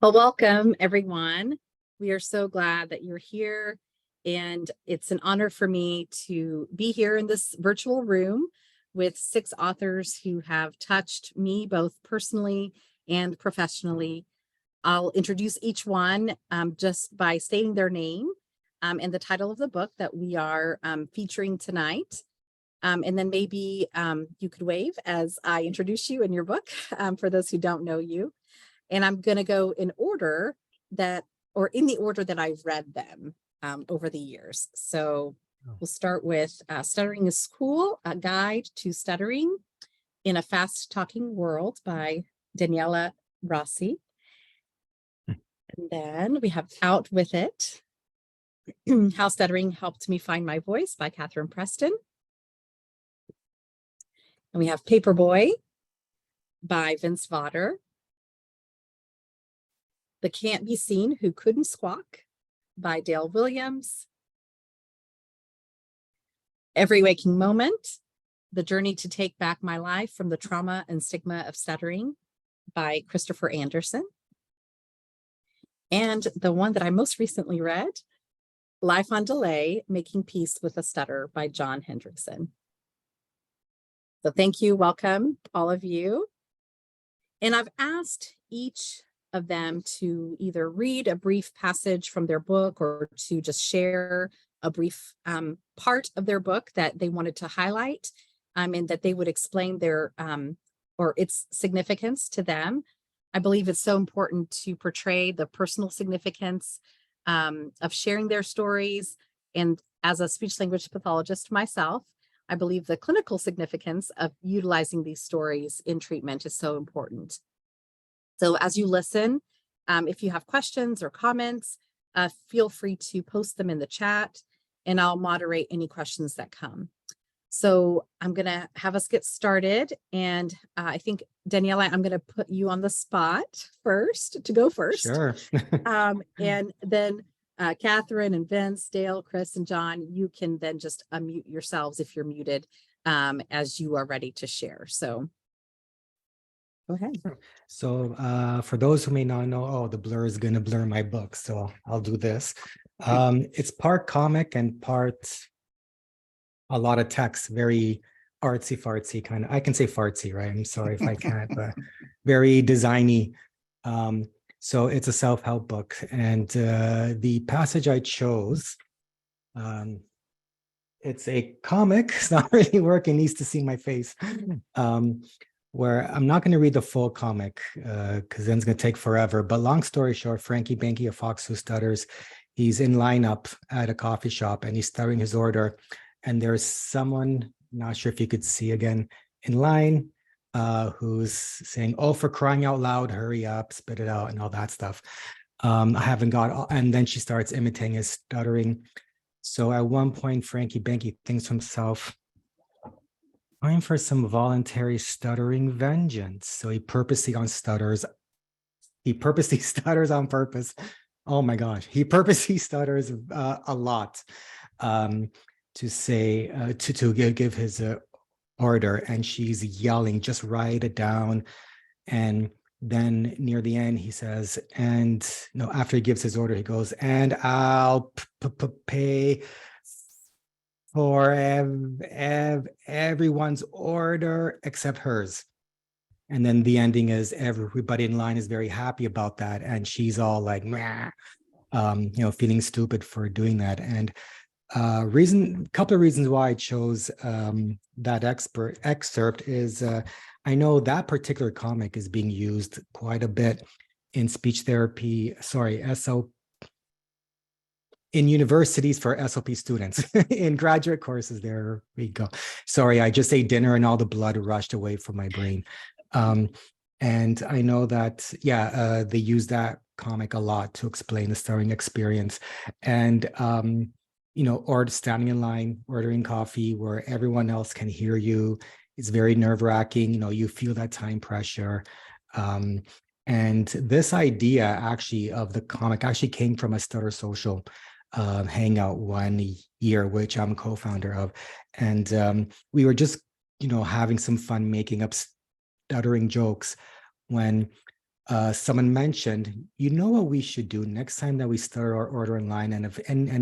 Well, welcome everyone. We are so glad that you're here, and it's an honor for me to be here in this virtual room with 6 authors who have touched me both personally and professionally. I'll introduce each one just by stating their name and the title of the book that we are featuring tonight. And then maybe you could wave as I introduce you in your book for those who don't know you. And I'm going to go in order that, or in the order that I've read them over the years. So we'll start with Stuttering is Cool, A Guide to Stuttering in a Fast Talking World by Daniele Rossi. And then we have Out With It, How Stuttering Helped Me Find My Voice by Katherine Preston. And we have Paperboy by Vawter. The Can't Be Seen Who Couldn't Squawk by Dale Williams. Every Waking Moment, The Journey to Take Back My Life from the Trauma and Stigma of Stuttering by Christopher Anderson. And the one that I most recently read, Life on Delay, Making Peace with a Stutter by John Hendrickson. So thank you, welcome all of you. And I've asked each of them to either read a brief passage from their book or to just share a brief part of their book that they wanted to highlight and that they would explain their or its significance to them. I believe it's so important to portray the personal significance of sharing their stories. And as a speech language pathologist myself, I believe the clinical significance of utilizing these stories in treatment is so important. So as you listen, if you have questions or comments, feel free to post them in the chat and I'll moderate any questions that come. So I'm going to have us get started. And I think, Daniele, I'm going to put you on the spot first, to go first. Sure. And then Katherine and Vince, Dale, Chris, and John, you can then just unmute yourselves if you're muted as you are ready to share. So go ahead. So for those who may not know, the blur is going to blur my book. So I'll do this. It's part comic and part a lot of text, very artsy fartsy kind of. I can say fartsy, right? I'm sorry if I can't, but very designy. So it's a self-help book. And the passage I chose, it's a comic. It's not really working. Needs to see my face. Where I'm not going to read the full comic because then it's going to take forever. But long story short, Franky, Banky, a fox who stutters, he's in lineup at a coffee shop and he's stuttering his order. And there's someone, not sure if you could see again, in line who's saying, "Oh, for crying out loud, hurry up, spit it out," and all that stuff. I haven't got, and then she starts imitating his stuttering. So at one point, Franky Banky thinks to himself, time for some voluntary stuttering vengeance. So he purposely stutters on purpose. Oh my gosh, he purposely stutters a lot to say to give his order, and she's yelling, "Just write it down." And then near the end, he says, and no, after he gives his order, he goes, "And I'll pay for everyone's order except hers." And then the ending is everybody in line is very happy about that, and she's all like, "Meh," feeling stupid for doing that. And couple of reasons why I chose that excerpt is I know that particular comic is being used quite a bit in speech therapy. In universities for SLP students, in graduate courses. There we go. Sorry, I just ate dinner and all the blood rushed away from my brain. And I know that, they use that comic a lot to explain the stuttering experience. And, or standing in line, ordering coffee where everyone else can hear you. It's very nerve-wracking. You feel that time pressure. And this idea actually of the comic actually came from a Stutter Social hangout one year, which I'm co-founder of. And we were just, having some fun making up stuttering jokes when someone mentioned, you know what we should do next time that we start our order online, and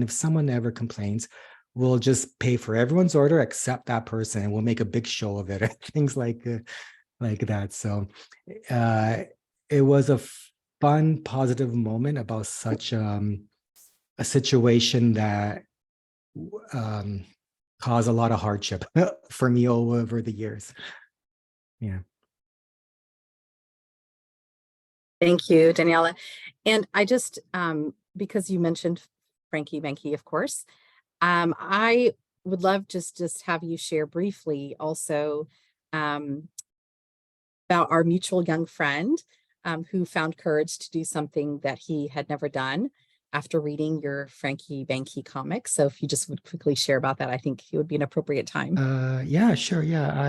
if someone ever complains, we'll just pay for everyone's order except that person, and we'll make a big show of it, things like that. So it was a fun, positive moment about such a situation that caused a lot of hardship for me over the years. Yeah. Thank you, Daniele. And I just, because you mentioned Franky Banky, of course, I would love just have you share briefly also about our mutual young friend who found courage to do something that he had never done after reading your Franky Banky comic. So if you just would quickly share about that, I think it would be an appropriate time. Yeah, sure. Yeah,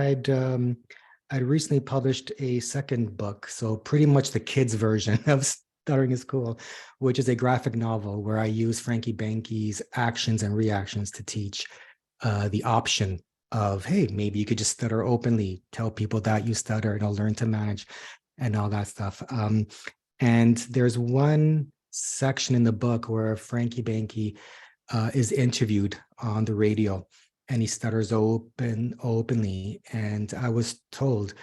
I'd recently published a second book, so pretty much the kids' version of Stuttering is Cool, which is a graphic novel where I use Franky Banky's actions and reactions to teach the option of, hey, maybe you could just stutter openly, tell people that you stutter, and learn to manage and all that stuff. And there's one section in the book where Franky Banky is interviewed on the radio, and he stutters openly. And I was told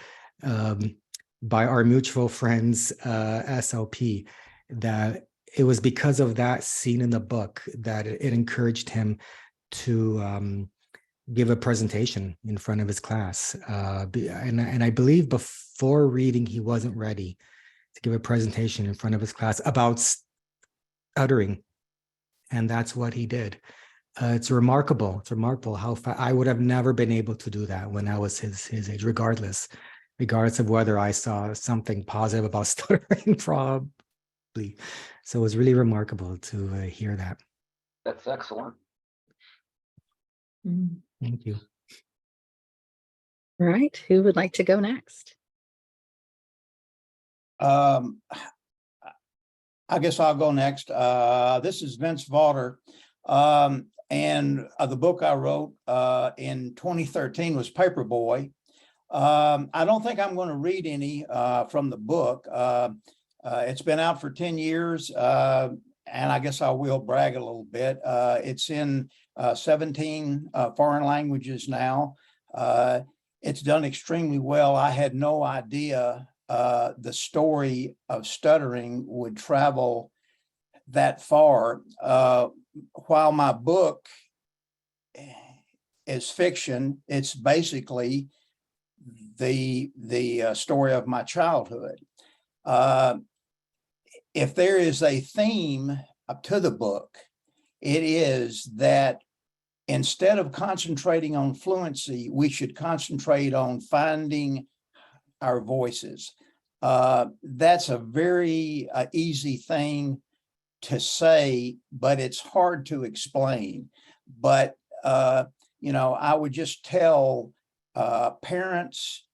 by our mutual friends, SLP, that it was because of that scene in the book that it encouraged him to give a presentation in front of his class. And I believe before reading, he wasn't ready to give a presentation in front of his class about stuttering. And that's what he did. It's remarkable. It's remarkable how I would have never been able to do that when I was his age, regardless of whether I saw something positive about stuttering, probably. So it was really remarkable to hear that. That's excellent. Thank you. All right, who would like to go next? I guess I'll go next. This is Vince Vawter. And the book I wrote in 2013 was Paperboy. I don't think I'm going to read any from the book. It's been out for 10 years, and I guess I will brag a little bit. It's in 17 foreign languages now. It's done extremely well. I had no idea the story of stuttering would travel that far. While my book is fiction, it's basically the story of my childhood. If there is a theme to the book, it is that instead of concentrating on fluency, we should concentrate on finding our voices. That's a very easy thing to say, but it's hard to explain. But, I would just tell parents,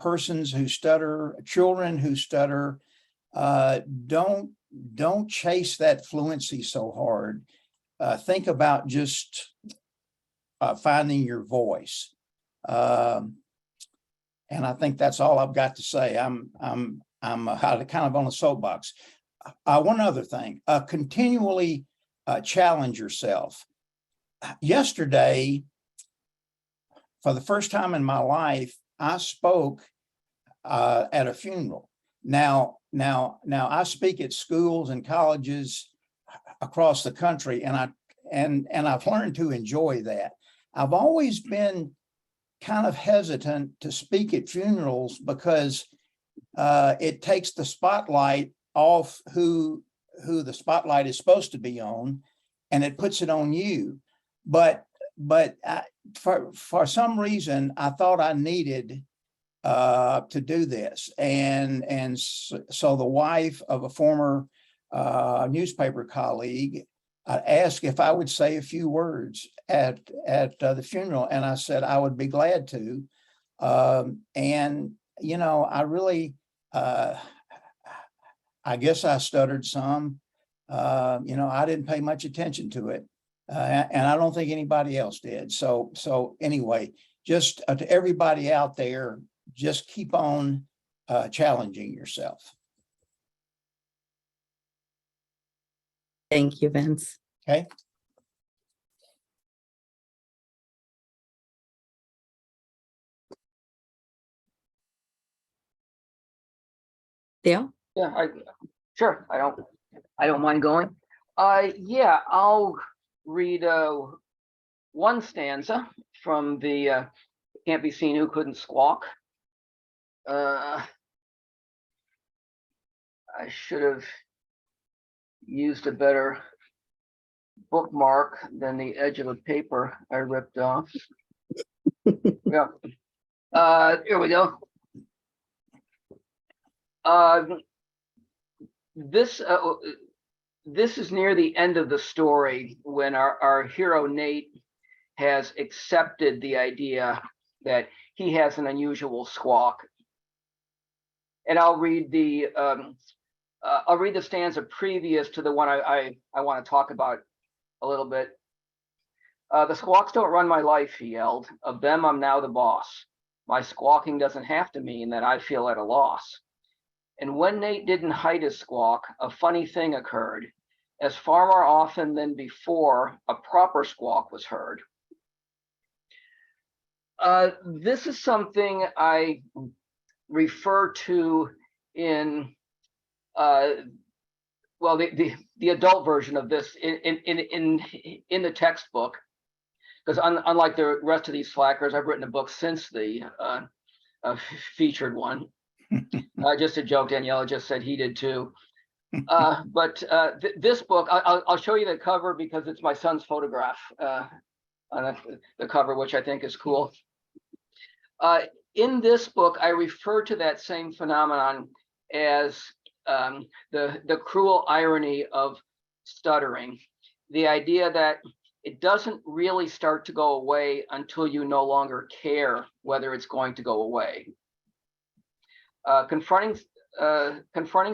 persons who stutter, children who stutter, don't chase that fluency so hard. Think about just finding your voice. And I think that's all I've got to say. I'm kind of on a soapbox. One other thing, continually challenge yourself. Yesterday, for the first time in my life, I spoke at a funeral. Now I speak at schools and colleges across the country, and I've learned to enjoy that. I've always been kind of hesitant to speak at funerals because it takes the spotlight off who the spotlight is supposed to be on, and it puts it on you. But for some reason, I thought I needed to do this, and so the wife of a former newspaper colleague asked if I would say a few words at the funeral, and I said I would be glad to. And I really, I guess I stuttered some. I didn't pay much attention to it, and I don't think anybody else did. So anyway, just to everybody out there, just keep on challenging yourself. Thank you, Vince. Okay. Dale? Yeah, sure. I don't mind going. Yeah, I'll read one stanza from the Can't Be Seen Who Couldn't Squawk. I should have used a better bookmark than the edge of a paper I ripped off. Yeah. Here we go. This is near the end of the story when our hero Nate has accepted the idea that he has an unusual squawk. And I'll read the stanza previous to the one I want to talk about a little bit. The squawks don't run my life, he yelled. Of them, I'm now the boss. My squawking doesn't have to mean that I feel at a loss. And when Nate didn't hide his squawk, a funny thing occurred. As far more often than before, a proper squawk was heard. This is something I refer to in, well, the adult version of this in the textbook, because unlike the rest of these slackers, I've written a book since the featured one. Just a joke, Daniele just said he did too. But this book, I'll show you the cover because it's my son's photograph on the cover, which I think is cool. In this book, I refer to that same phenomenon as the cruel irony of stuttering. The idea that it doesn't really start to go away until you no longer care whether it's going to go away. Confronting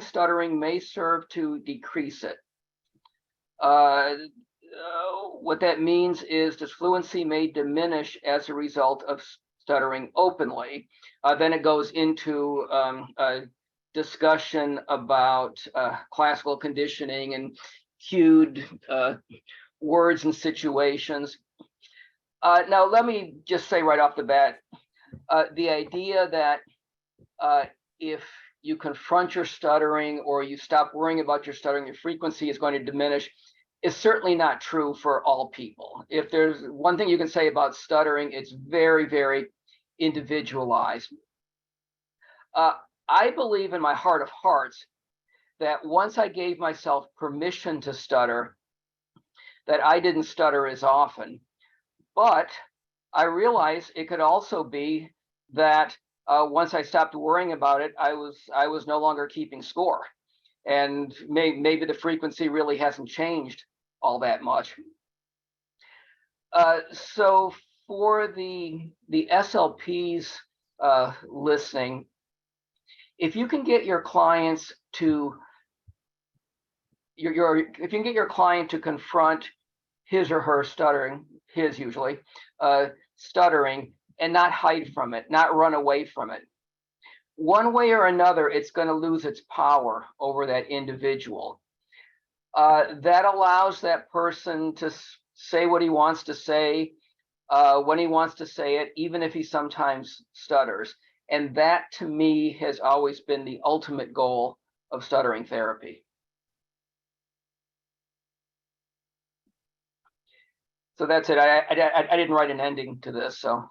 stuttering may serve to decrease it. What that means is that fluency may diminish as a result of stuttering openly. Then it goes into a discussion about classical conditioning and cued words and situations. Now, let me just say right off the bat, the idea that if you confront your stuttering or you stop worrying about your stuttering, your frequency is going to diminish is certainly not true for all people. If there's one thing you can say about stuttering, it's very, very individualized. I believe in my heart of hearts that once I gave myself permission to stutter, that I didn't stutter as often. But I realized it could also be that once I stopped worrying about it, I was no longer keeping score, and maybe the frequency really hasn't changed all that much. So for the SLPs listening, if you can get your clients to if you can get your client to confront his or her stuttering, his usually stuttering, and not hide from it, not run away from it. One way or another, it's going to lose its power over that individual. That allows that person to say what he wants to say, when he wants to say it, even if he sometimes stutters. And that, to me, has always been the ultimate goal of stuttering therapy. So that's it. I didn't write an ending to this, so.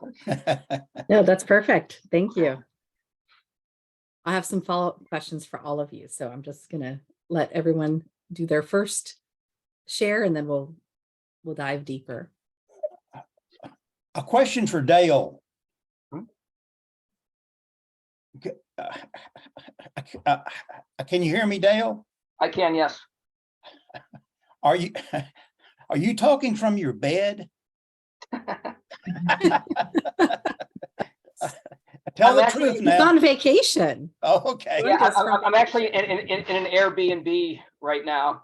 No, that's perfect. Thank you. I have some follow-up questions for all of you, so I'm just gonna let everyone do their first share, and then we'll dive deeper. A question for Dale. Can you hear me, Dale? I can, yes. Are you talking from your bed? Tell the truth now. He's on vacation. Oh, okay. Yeah, I'm actually in an Airbnb right now.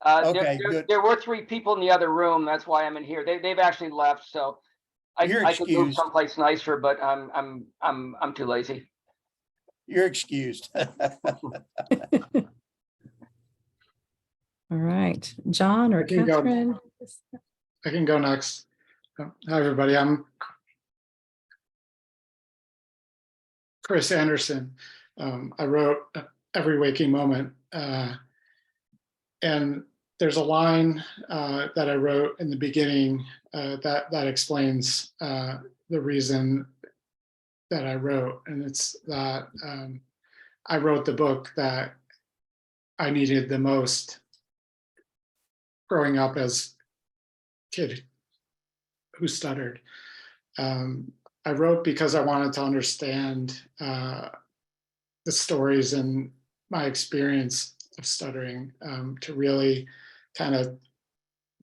Okay, good. There were 3 people in the other room. That's why I'm in here. They've actually left, so I could move someplace nicer, but I'm too lazy. You're excused. All right, John or I can go. Catherine? I can go next. Hi, everybody. I'm Chris Anderson. I wrote Every Waking Moment. And there's a line that I wrote in the beginning that explains the reason that I wrote. And it's that I wrote the book that I needed the most growing up as a kid who stuttered. I wrote because I wanted to understand the stories and my experience of stuttering, to really kind of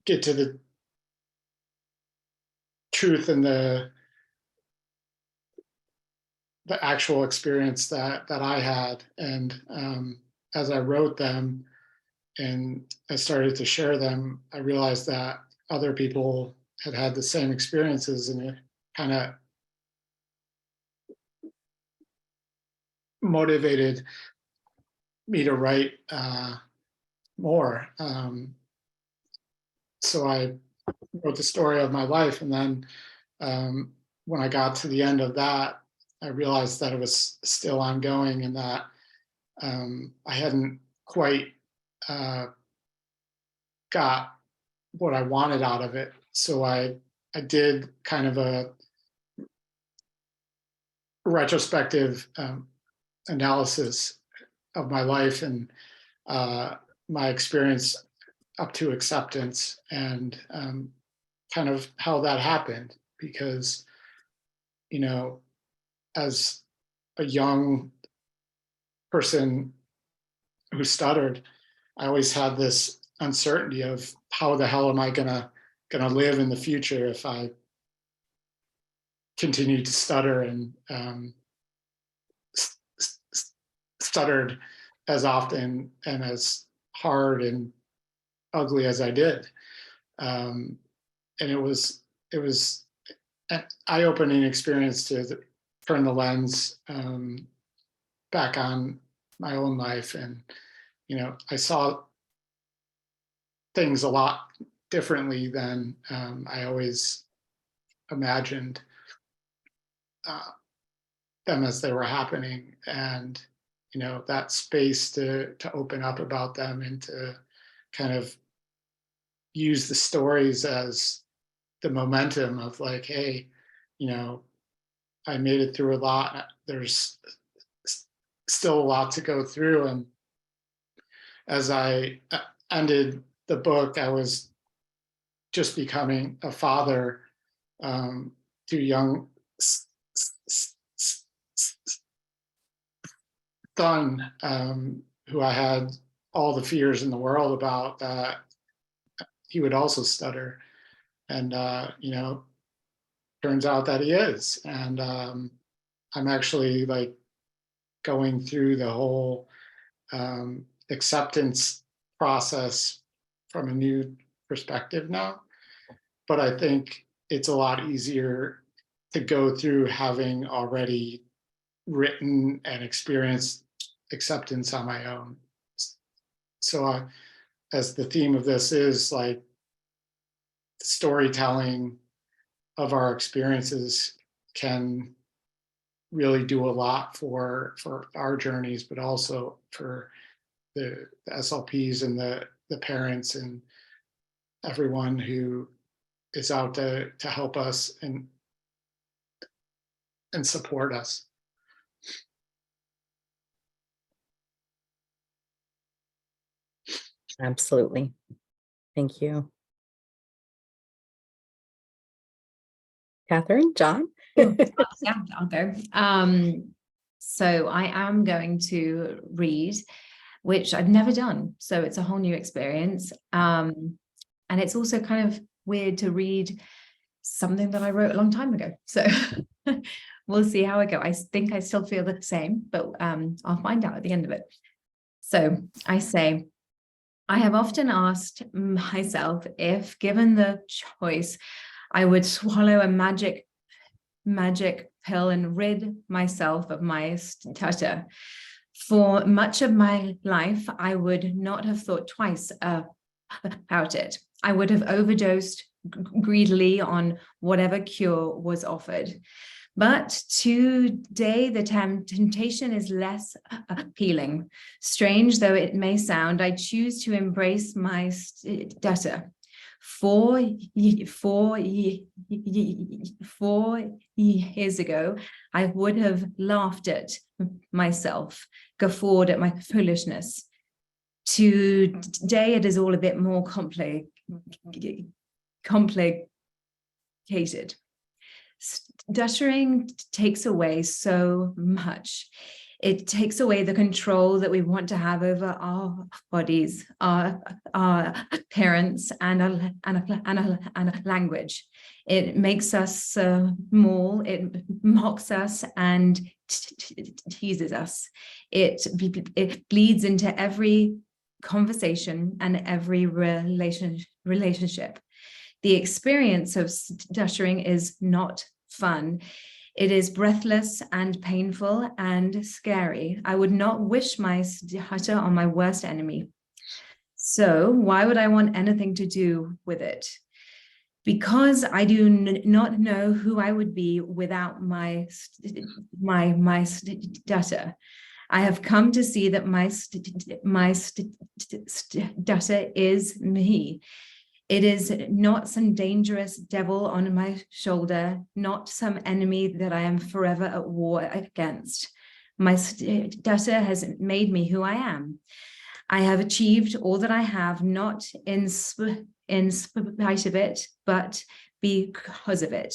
get to the truth and the actual experience that I had. And as I wrote them and I started to share them, I realized that other people had the same experiences, and it kind of motivated me to write more. So I wrote the story of my life, and then when I got to the end of that, I realized that it was still ongoing, and that I hadn't quite got what I wanted out of it. So I did kind of a retrospective analysis of my life and my experience up to acceptance, and kind of how that happened. Because, you know, as a young person who stuttered, I always had this uncertainty of how the hell am I gonna live in the future if I continue to stutter, and stuttered as often and as hard and ugly as I did. And it was an eye-opening experience to turn the lens back on my own life. And, you know, I saw things a lot differently than I always imagined them as they were happening. And, you know, that space to open up about them and to kind of use the stories as the momentum of like, hey, you know, I made it through a lot. There's still a lot to go through. And as I ended the book, I was just becoming a father to young son, who I had all the fears in the world about, that he would also stutter. And, you know, turns out that he is. And I'm actually like going through the whole acceptance process from a new perspective now. But I think it's a lot easier to go through having already written and experienced acceptance on my own. So as the theme of this is like storytelling of our experiences can really do a lot for our journeys, but also for the SLPs and the parents and everyone who is out to help us and support us. Absolutely. Thank you. Catherine, John? Yeah, I'll go. So I am going to read, which I've never done. So it's a whole new experience. And it's also kind of weird to read something that I wrote a long time ago. So we'll see how I go. I think I still feel the same, but I'll find out at the end of it. So I say, I have often asked myself if, given the choice, I would swallow a magic pill and rid myself of my stutter. For much of my life, I would not have thought twice about it. I would have overdosed greedily on whatever cure was offered. But today, the temptation is less appealing. Strange though it may sound, I choose to embrace my stutter. 4 years ago, I would have laughed at myself, guffawed at my foolishness. Today, it is all a bit more complicated. Stuttering takes away so much. It takes away the control that we want to have over our bodies, our appearance, and a language. It makes us small. It mocks us and teases us. It bleeds into every conversation and every relationship. The experience of stuttering is not fun. It is breathless and painful and scary. I would not wish my stutter on my worst enemy. So why would I want anything to do with it? Because I do not know who I would be without my stutter. I have come to see that my stutter is me. It is not some dangerous devil on my shoulder, not some enemy that I am forever at war against. My stutter has made me who I am. I have achieved all that I have, not in spite of it, but because of it.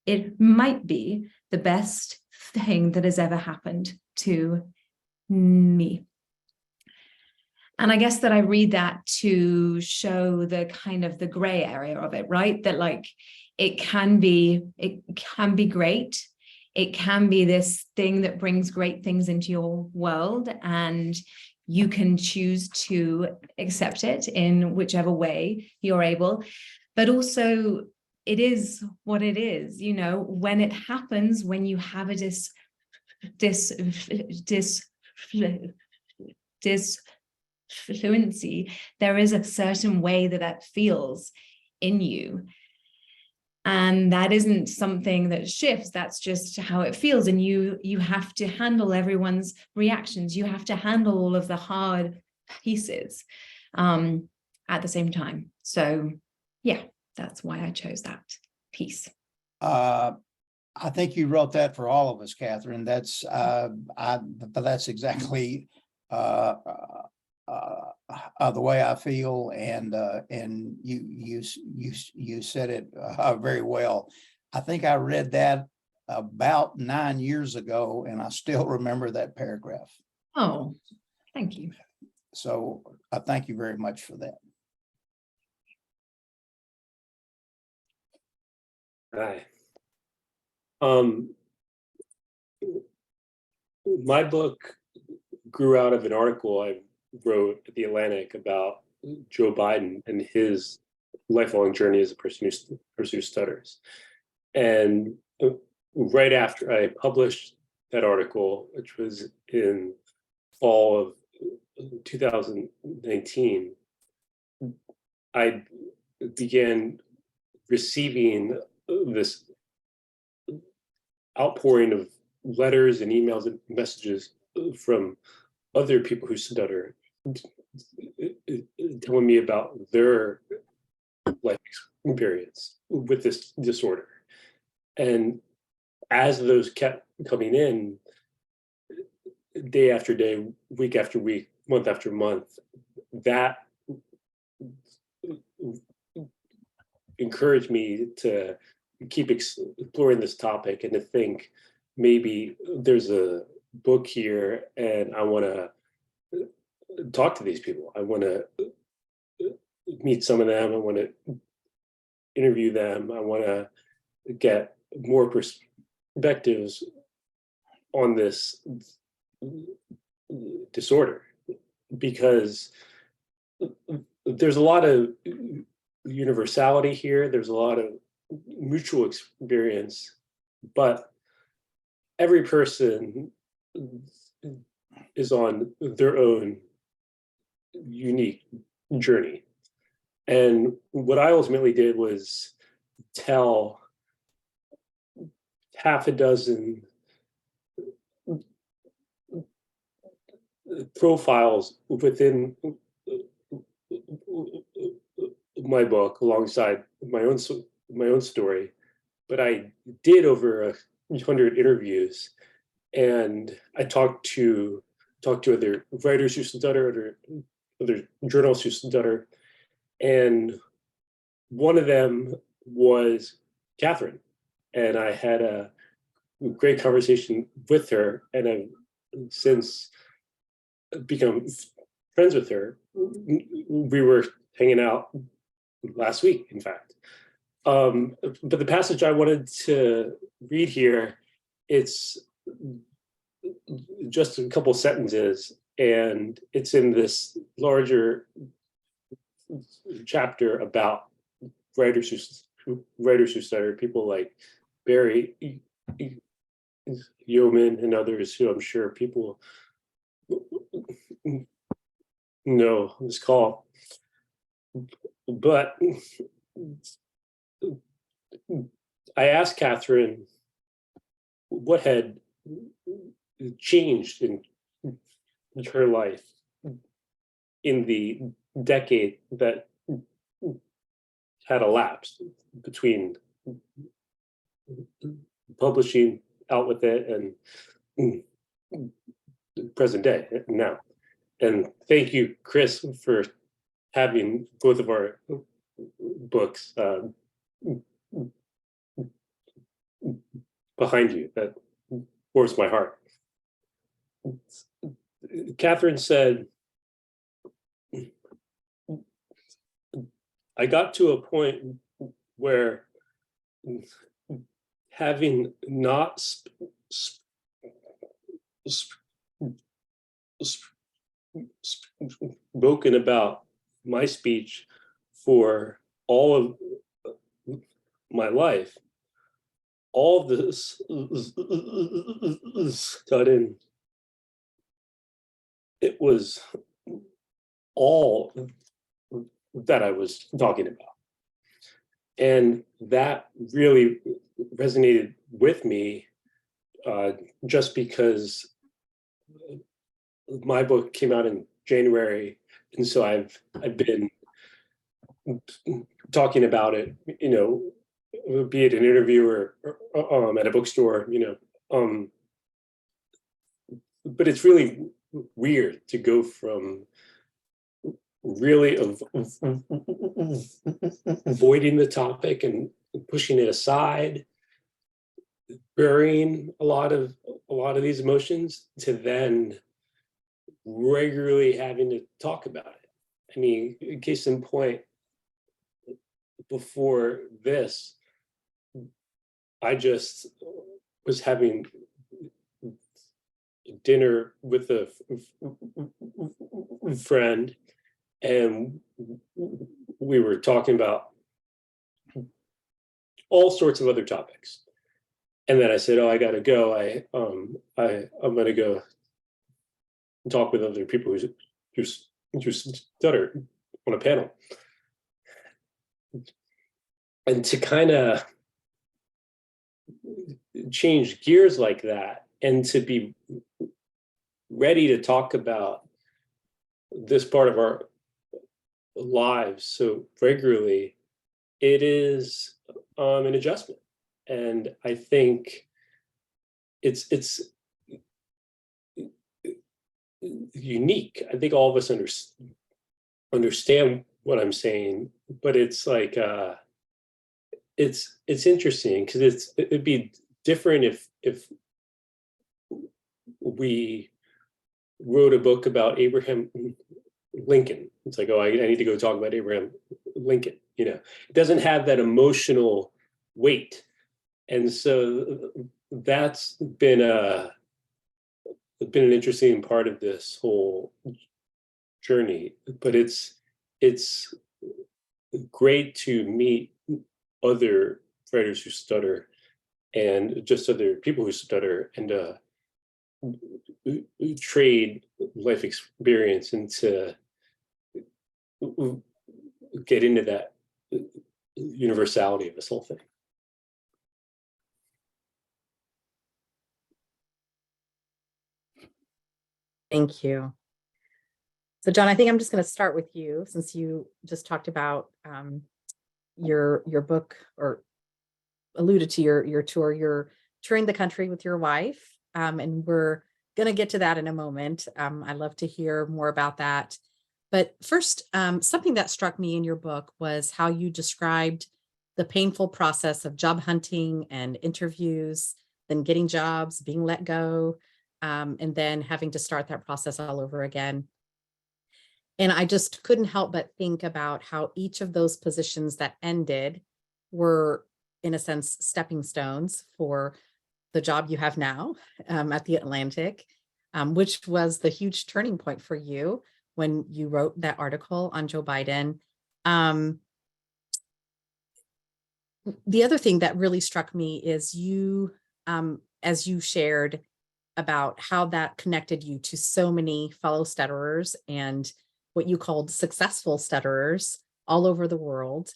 It might be the best thing that has ever happened to me. And I guess that I read that to show the kind of the gray area of it, right? That like, it can be great. It can be this thing that brings great things into your world, and you can choose to accept it in whichever way you're able. But also it is what it is, you know, when it happens, when you have a fluency, there is a certain way that feels in you, and that isn't something that shifts. That's just how it feels, and you have to handle everyone's reactions. You have to handle all of the hard pieces at the same time. So yeah, that's why I chose that piece. I think you wrote that for all of us, Katherine. That's but that's exactly the way I feel, and you said it very well. I think I read that about 9 years ago, and I still remember that paragraph. Oh, thank you. So I thank you very much for that. Hi. My book grew out of an article I wrote at The Atlantic about Joe Biden and his lifelong journey as a person who pursues stutters. And right after I published that article, which was in fall of 2019, I began receiving this outpouring of letters and emails and messages from other people who stutter, telling me about their life experience with this disorder. And as those kept coming in, day after day, week after week, month after month, that encouraged me to keep exploring this topic and to think maybe there's a book here and I want to talk to these people. I want to meet some of them. I want to interview them. I want to get more perspectives on this disorder, because there's a lot of universality here. There's a lot of mutual experience, but every person is on their own unique journey. And what I ultimately did was tell half a dozen profiles within my book alongside my own story, but I did over 100 interviews, and I talked to other writers who stutter, other journalists who stutter, and one of them was Katherine, and I had a great conversation with her, and I've since become friends with her. We were hanging out last week, in fact. But the passage I wanted to read here, it's just a couple sentences, and it's in this larger chapter about writers who stutter, people like Barry Yeoman and others who I'm sure people know on this call. But I asked Katherine what had changed in her life in the decade that had elapsed between publishing Out With It and present day now. And thank you, Chris, for having both of our books behind you. That warms my heart. Katherine said, I got to a point where having not spoken about my speech for all of my life, all of this sudden, it was all that I was talking about. And that really resonated with me, just because my book came out in January, and so I've been talking about it, you know, be it an interview or at a bookstore, you know, but it's really weird to go from really avoiding the topic and pushing it aside, burying a lot of these emotions, to then regularly having to talk about it. I mean, case in point, before this, I just was having dinner with a friend, and we were talking about all sorts of other topics. And then I said, "Oh, I gotta go. I'm gonna go talk with other people who stutter on a panel." And to kind of change gears like that, and to be ready to talk about this part of our lives so regularly, it is an adjustment. And I think it's unique. I think all of us understand what I'm saying, but it's like it's interesting because it'd be different if we wrote a book about Abraham Lincoln. It's like, oh, I need to go talk about Abraham Lincoln. You know, it doesn't have that emotional weight, and so that's been an interesting part of this whole journey. But it's great to meet other writers who stutter, and just other people who stutter, and trade life experience into get into that universality of this whole thing. Thank you. So John, I think I'm just going to start with you, since you just talked about your book, or alluded to your tour. You're touring the country with your wife, and we're going to get to that in a moment. I'd love to hear more about that. But first, something that struck me in your book was how you described the painful process of job hunting and interviews, then getting jobs, being let go, and then having to start that process all over again. And I just couldn't help but think about how each of those positions that ended were, in a sense, stepping stones for the job you have now at the Atlantic, which was the huge turning point for you when you wrote that article on Joe Biden. The other thing that really struck me is you, as you shared about how that connected you to so many fellow stutterers and what you called successful stutterers all over the world.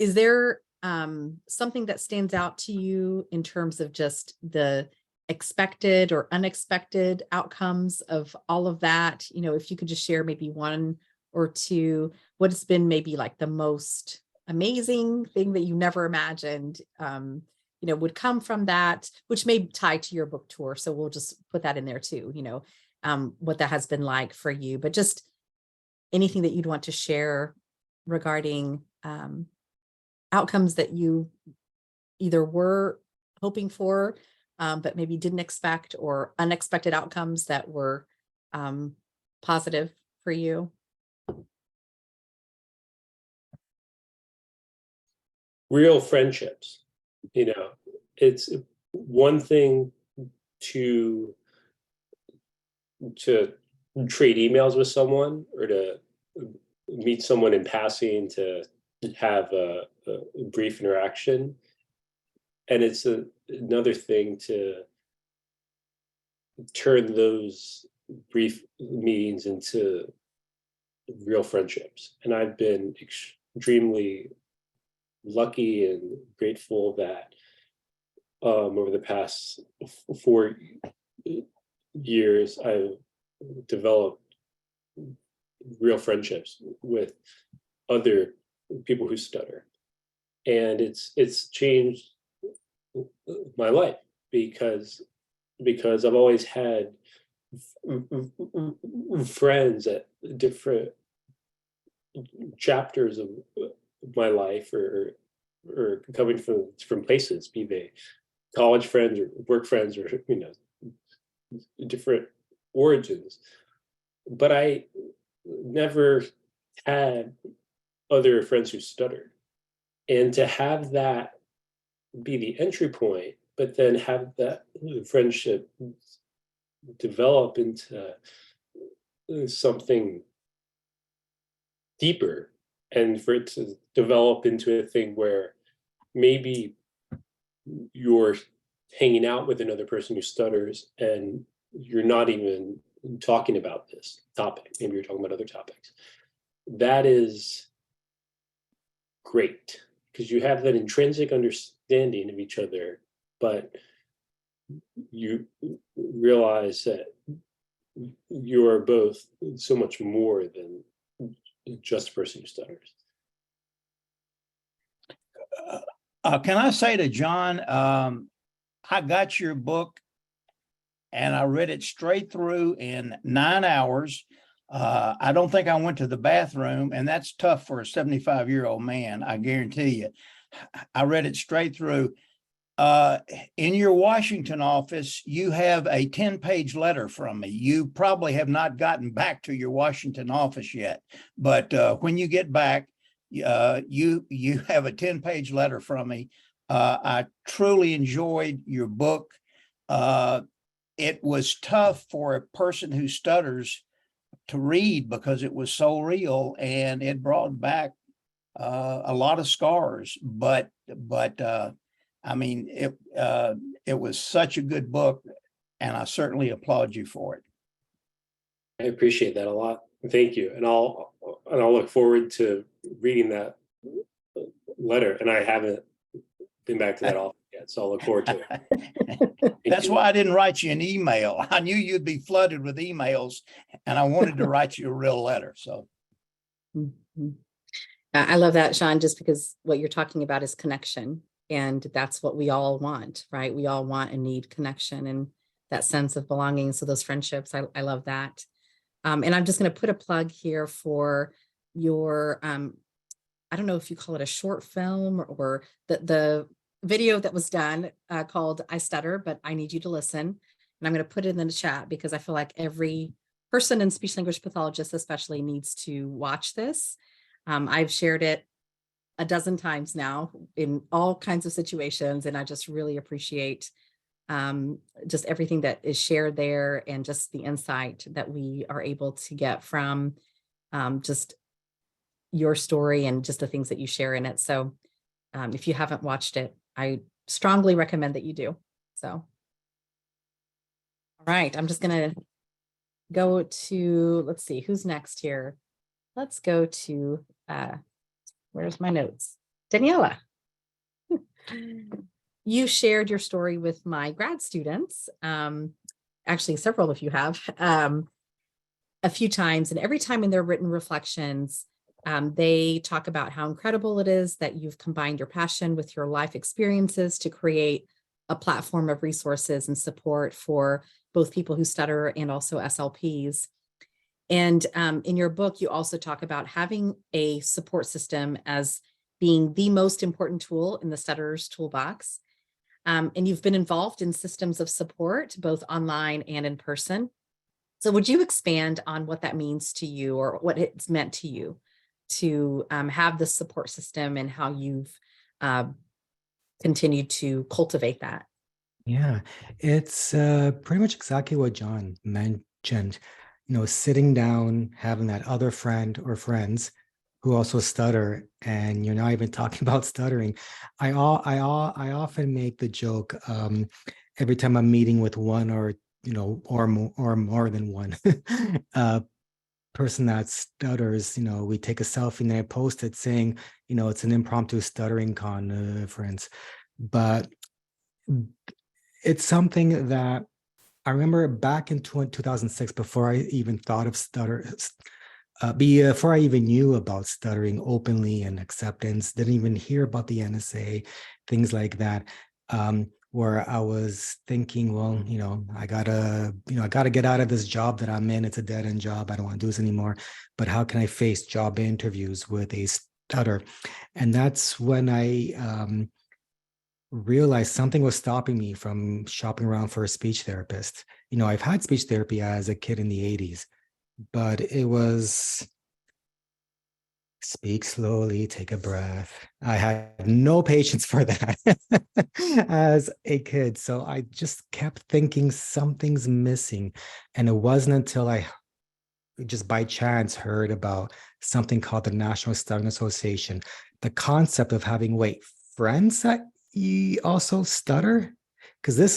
Is there something that stands out to you in terms of just the expected or unexpected outcomes of all of that? You know, if you could just share maybe one or two, what has been maybe like the most amazing thing that you never imagined, you know, would come from that, which may tie to your book tour. So we'll just put that in there too, you know, what that has been like for you, but just anything that you'd want to share regarding outcomes that you either were hoping for, but maybe didn't expect, or unexpected outcomes that were positive for you. Real friendships. You know, it's one thing to trade emails with someone, or to meet someone in passing, to have a brief interaction. And it's another thing to turn those brief meetings into real friendships. And I've been extremely lucky and grateful that over the past 4 years, I've developed real friendships with other people who stutter. And it's changed my life, because I've always had friends at different chapters of my life, or coming from different places, be they college friends or work friends, or, you know, different origins. But I never had other friends who stuttered. And to have that be the entry point, but then have that friendship develop into something deeper, and for it to develop into a thing where maybe you're hanging out with another person who stutters and you're not even talking about this topic. Maybe you're talking about other topics. That is great, because you have that intrinsic understanding of each other, but you realize that you are both so much more than just a person who stutters. Can I say to John, I got your book and I read it straight through in 9 hours. I don't think I went to the bathroom, and that's tough for a 75-year-old man, I guarantee you. I read it straight through. In your Washington office, you have a 10-page letter from me. You probably have not gotten back to your Washington office yet, but when you get back, you have a 10-page letter from me. I truly enjoyed your book. It was tough for a person who stutters to read, because it was so real, and it brought back a lot of scars. But I mean, it was such a good book, and I certainly applaud you for it. I appreciate that a lot. Thank you. And I'll look forward to reading that letter. And I haven't been back to that office yet, so I'll look forward to it. That's why I didn't write you an email. I knew you'd be flooded with emails, and I wanted to write you a real letter. So Mhm. I love that, Sean, just because what you're talking about is connection. And that's what we all want, right? We all want and need connection and that sense of belonging. So those friendships, I love that. And I'm just going to put a plug here for your, I don't know if you call it a short film or the video that was done called I Stutter, but I Need You to Listen. And I'm going to put it in the chat because I feel like every person in speech language pathologist especially needs to watch this. I've shared it a dozen times now in all kinds of situations, and I just really appreciate just everything that is shared there and just the insight that we are able to get from just your story and just the things that you share in it. So if you haven't watched it, I strongly recommend that you do. So, all right, I'm just gonna go to, let's see, who's next here? Let's go to, where's my notes? Daniele. You shared your story with my grad students. Actually, several of you have a few times, and every time in their written reflections, they talk about how incredible it is that you've combined your passion with your life experiences to create a platform of resources and support for both people who stutter and also SLPs. And in your book, you also talk about having a support system as being the most important tool in the stutterer's toolbox. And you've been involved in systems of support, both online and in person. So would you expand on what that means to you or what it's meant to you to have this support system and how you've continued to cultivate that? Yeah, it's pretty much exactly what John mentioned. You know, sitting down, having that other friend or friends who also stutter, and you're not even talking about stuttering. I often make the joke every time I'm meeting with one or more than one person that stutters. You know, we take a selfie and I post it saying, you know, it's an impromptu stuttering conference, but it's something that I remember back in 2006, before I even thought of stutter, before I even knew about stuttering openly and acceptance, didn't even hear about the NSA, things like that, where I was thinking, well, you know, I gotta get out of this job that I'm in. It's a dead end job. I don't want to do this anymore. But how can I face job interviews with a stutter? And that's when I realized something was stopping me from shopping around for a speech therapist. You know, I've had speech therapy as a kid in the 80s, but it was speak slowly, take a breath. I had no patience for that as a kid. So I just kept thinking something's missing. And it wasn't until I just by chance heard about something called the National Stuttering Association, the concept of having, friends that also stutter, because this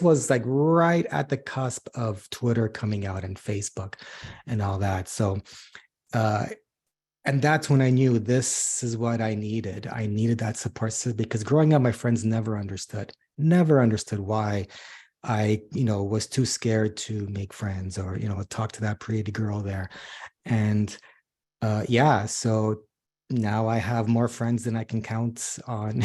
was like right at the cusp of Twitter coming out and Facebook and all that. So and that's when I knew this is what I needed. I needed that support system, because growing up, my friends never understood why I, was too scared to make friends or, talk to that pretty girl there. And so now I have more friends than I can count on,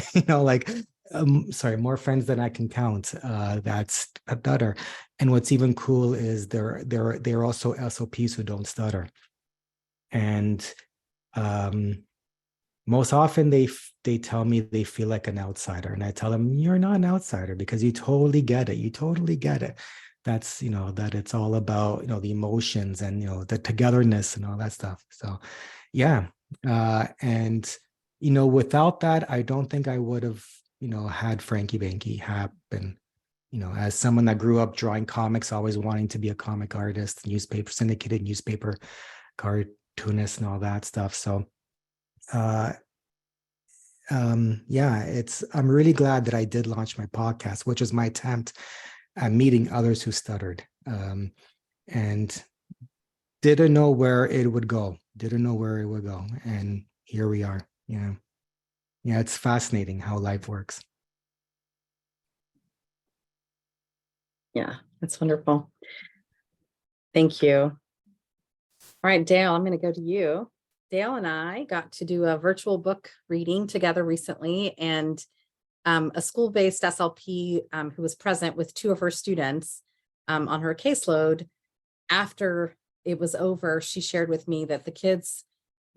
more friends than I can count. That's a stutter. And what's even cool is they're also SLPs who don't stutter. And most often they tell me they feel like an outsider, and I tell them, you're not an outsider because you totally get it. You totally get it. That's, that it's all about, the emotions and, the togetherness and all that stuff. So, yeah. And, without that, I don't think I would have, had Franky Banky happen. As someone that grew up drawing comics, always wanting to be a comic artist, syndicated newspaper cartoonist and all that stuff. So, I'm really glad that I did launch my podcast, which was my attempt at meeting others who stuttered, and didn't know where it would go. And here we are. Yeah. Yeah, it's fascinating how life works. Yeah, that's wonderful. Thank you. All right, Dale, I'm going to go to you. Dale and I got to do a virtual book reading together recently, and a school-based SLP who was present with 2 of her students on her caseload. After it was over, she shared with me that the kids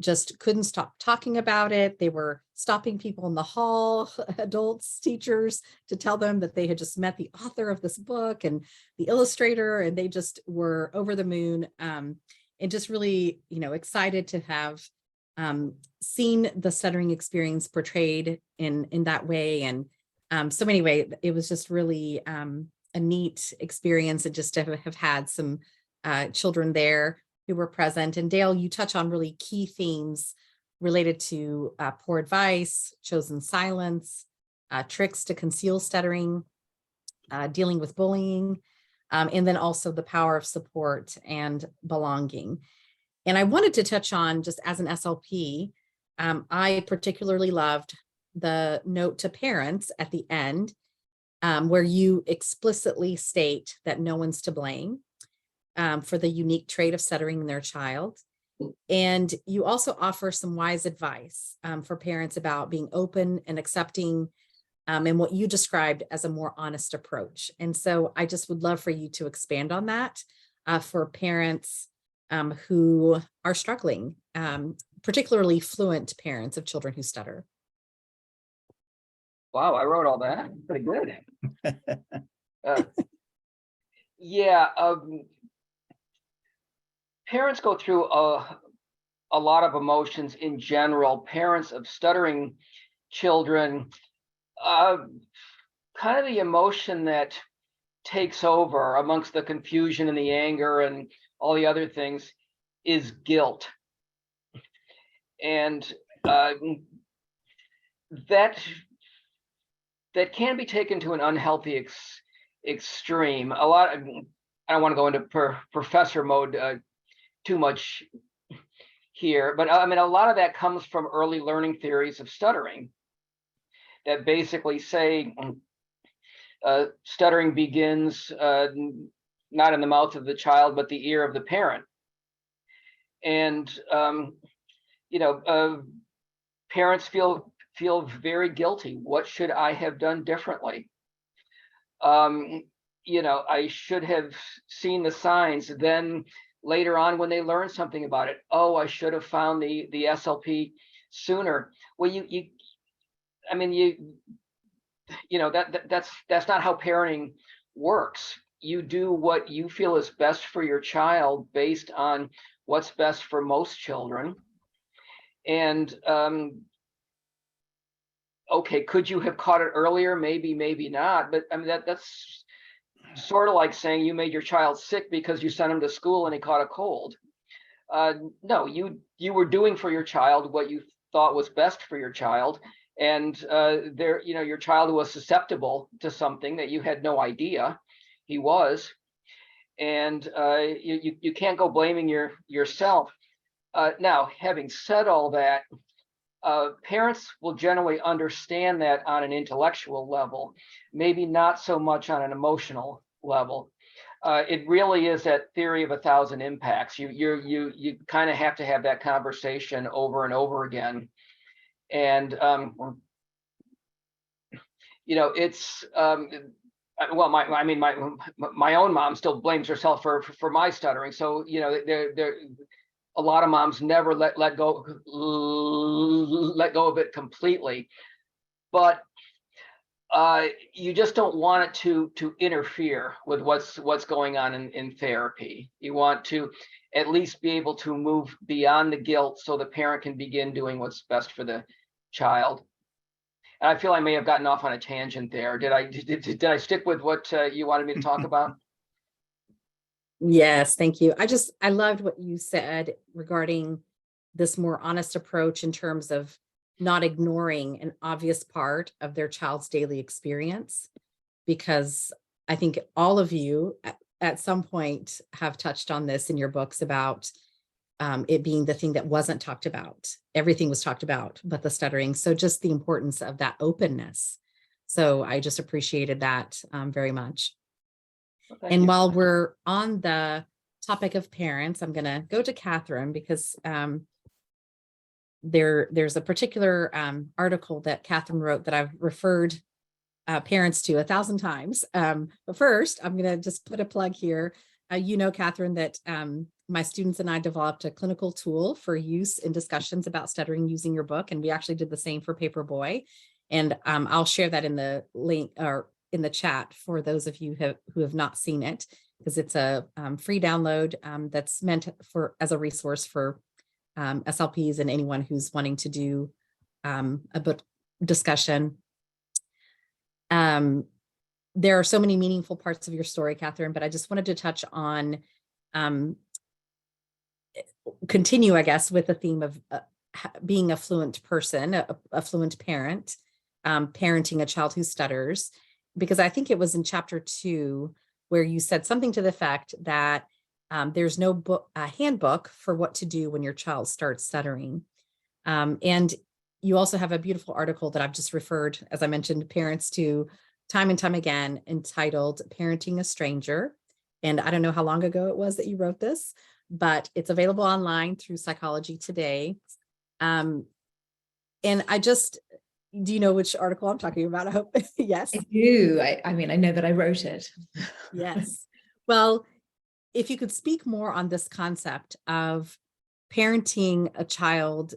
just couldn't stop talking about it. They were stopping people in the hall, adults, teachers, to tell them that they had just met the author of this book and the illustrator, and they just were over the moon, and just really, excited to have seen the stuttering experience portrayed in that way. And so anyway, it was just really a neat experience, and just to have had some children there who were present. And Dale, you touch on really key themes related to poor advice, chosen silence, tricks to conceal stuttering, dealing with bullying, and then also the power of support and belonging. And I wanted to touch on, just as an SLP, I particularly loved the note to parents at the end, where you explicitly state that no one's to blame for the unique trait of stuttering in their child. And you also offer some wise advice for parents about being open and accepting, and what you described as a more honest approach. And so I just would love for you to expand on that for parents who are struggling, particularly fluent parents of children who stutter. Wow, I wrote all that. Pretty good. Yeah, parents go through a lot of emotions in general. Parents of stuttering children, kind of the emotion that takes over amongst the confusion and the anger and all the other things is guilt. And that can be taken to an unhealthy extreme. I don't want to go into professor mode too much here, but I mean, a lot of that comes from early learning theories of stuttering that basically say stuttering begins not in the mouth of the child, but the ear of the parent. And parents feel very guilty. What should I have done differently? I should have seen the signs. Then later on, when they learn something about it, oh, I should have found the SLP sooner. Well, that's not how parenting works. You do what you feel is best for your child based on what's best for most children. And okay, could you have caught it earlier? Maybe, maybe not. But I mean, that's sort of like saying you made your child sick because you sent him to school and he caught a cold. No, you were doing for your child what you thought was best for your child, and your child was susceptible to something that you had no idea he was, and you can't go blaming yourself. Now, having said all that, parents will generally understand that on an intellectual level, maybe not so much on an emotional level. It really is that theory of 1,000 impacts. You kind of have to have that conversation over and over again, and it's well, my own mom still blames herself for my stuttering. So a lot of moms never let go of it completely, but you just don't want it to interfere with what's going on in therapy. You want to at least be able to move beyond the guilt so the parent can begin doing what's best for the child. And I feel I may have gotten off on a tangent there. Did I stick with what you wanted me to talk about? Yes, thank you. I loved what you said regarding this more honest approach in terms of not ignoring an obvious part of their child's daily experience, because I think all of you at some point have touched on this in your books about it being the thing that wasn't talked about. Everything was talked about, but the stuttering. So just the importance of that openness. So I just appreciated that very much. Well, thank And you. while we're on the topic of parents, I'm going to go to Katherine because there's a particular article that Katherine wrote that I've referred parents to 1,000 times. But first, I'm going to just put a plug here. Katherine, that my students and I developed a clinical tool for use in discussions about stuttering using your book. And we actually did the same for Paperboy. And I'll share that in the link or in the chat for those of you who have not seen it, because it's a free download that's meant as a resource for SLPs and anyone who's wanting to do a book discussion. There are so many meaningful parts of your story, Katherine, but I just wanted to touch on, continue, I guess, with the theme of being a fluent person, a fluent parent, parenting a child who stutters, because I think it was in chapter 2 where you said something to the effect that there's no handbook for what to do when your child starts stuttering. And you also have a beautiful article that I've just referred, as I mentioned, parents to time and time again, entitled Parenting a Stranger. And I don't know how long ago it was that you wrote this, but it's available online through Psychology Today. And do you know which article I'm talking about? I hope, yes. I do. I mean, I know that I wrote it. Yes. Well, if you could speak more on this concept of parenting a child,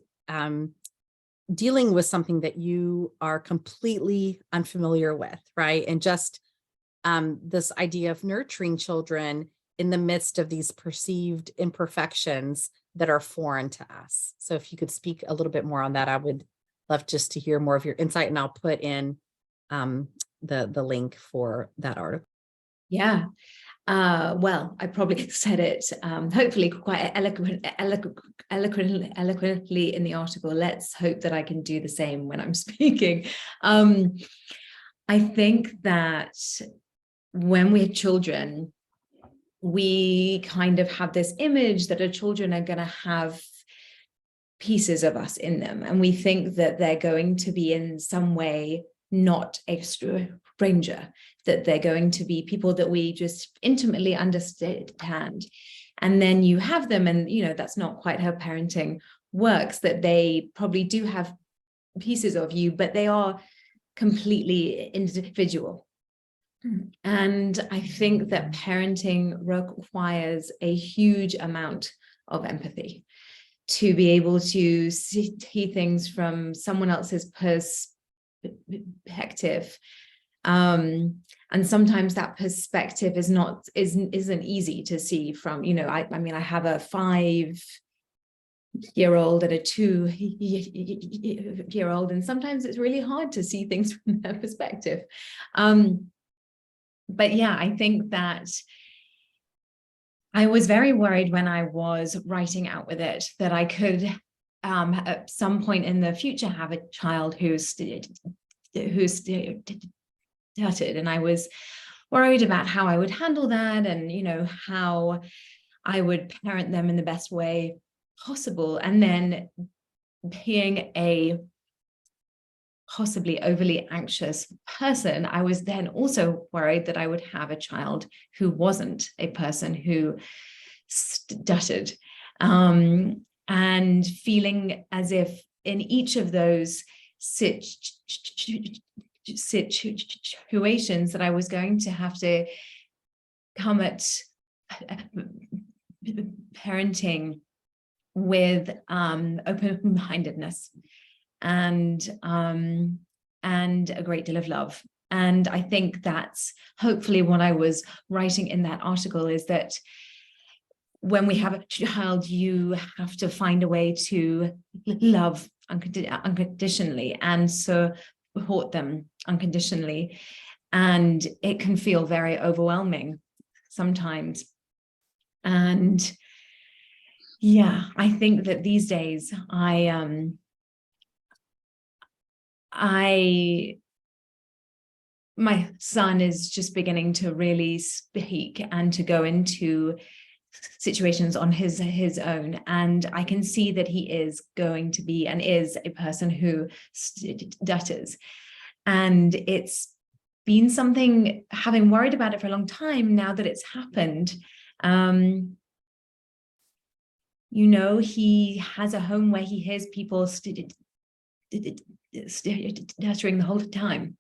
dealing with something that you are completely unfamiliar with, right? And just this idea of nurturing children in the midst of these perceived imperfections that are foreign to us. So if you could speak a little bit more on that, I would love just to hear more of your insight, and I'll put in the link for that article. Yeah. Well, I probably said it, hopefully quite eloquently in the article. Let's hope that I can do the same when I'm speaking. I think that when we're children, we kind of have this image that our children are going to have pieces of us in them. And we think that they're going to be in some way not a stranger, that they're going to be people that we just intimately understand. And then you have them, and that's not quite how parenting works, that they probably do have pieces of you, but they are completely individual. And I think that parenting requires a huge amount of empathy to be able to see things from someone else's perspective. And sometimes that perspective isn't easy to see from, I mean, I have a 5-year-old and a 2-year-old, and sometimes it's really hard to see things from their perspective. But yeah, I think that I was very worried when I was writing out with it that I could at some point in the future have a child who's stuttered, and I was worried about how I would handle that, and how I would parent them in the best way possible. And then being a possibly overly anxious person, I was then also worried that I would have a child who wasn't a person who stuttered, and feeling as if in each of those situations that I was going to have to come at parenting with open-mindedness and a great deal of love. And I think that's hopefully what I was writing in that article, is that when we have a child, you have to find a way to love unconditionally and support them unconditionally. And it can feel very overwhelming sometimes. And yeah, I think that these days my son is just beginning to really speak and to go into situations on his own, and I can see that he is going to be and is a person who stutters, and it's been something, having worried about it for a long time. Now that it's happened, you know, he has a home where he hears people stuttering the whole time,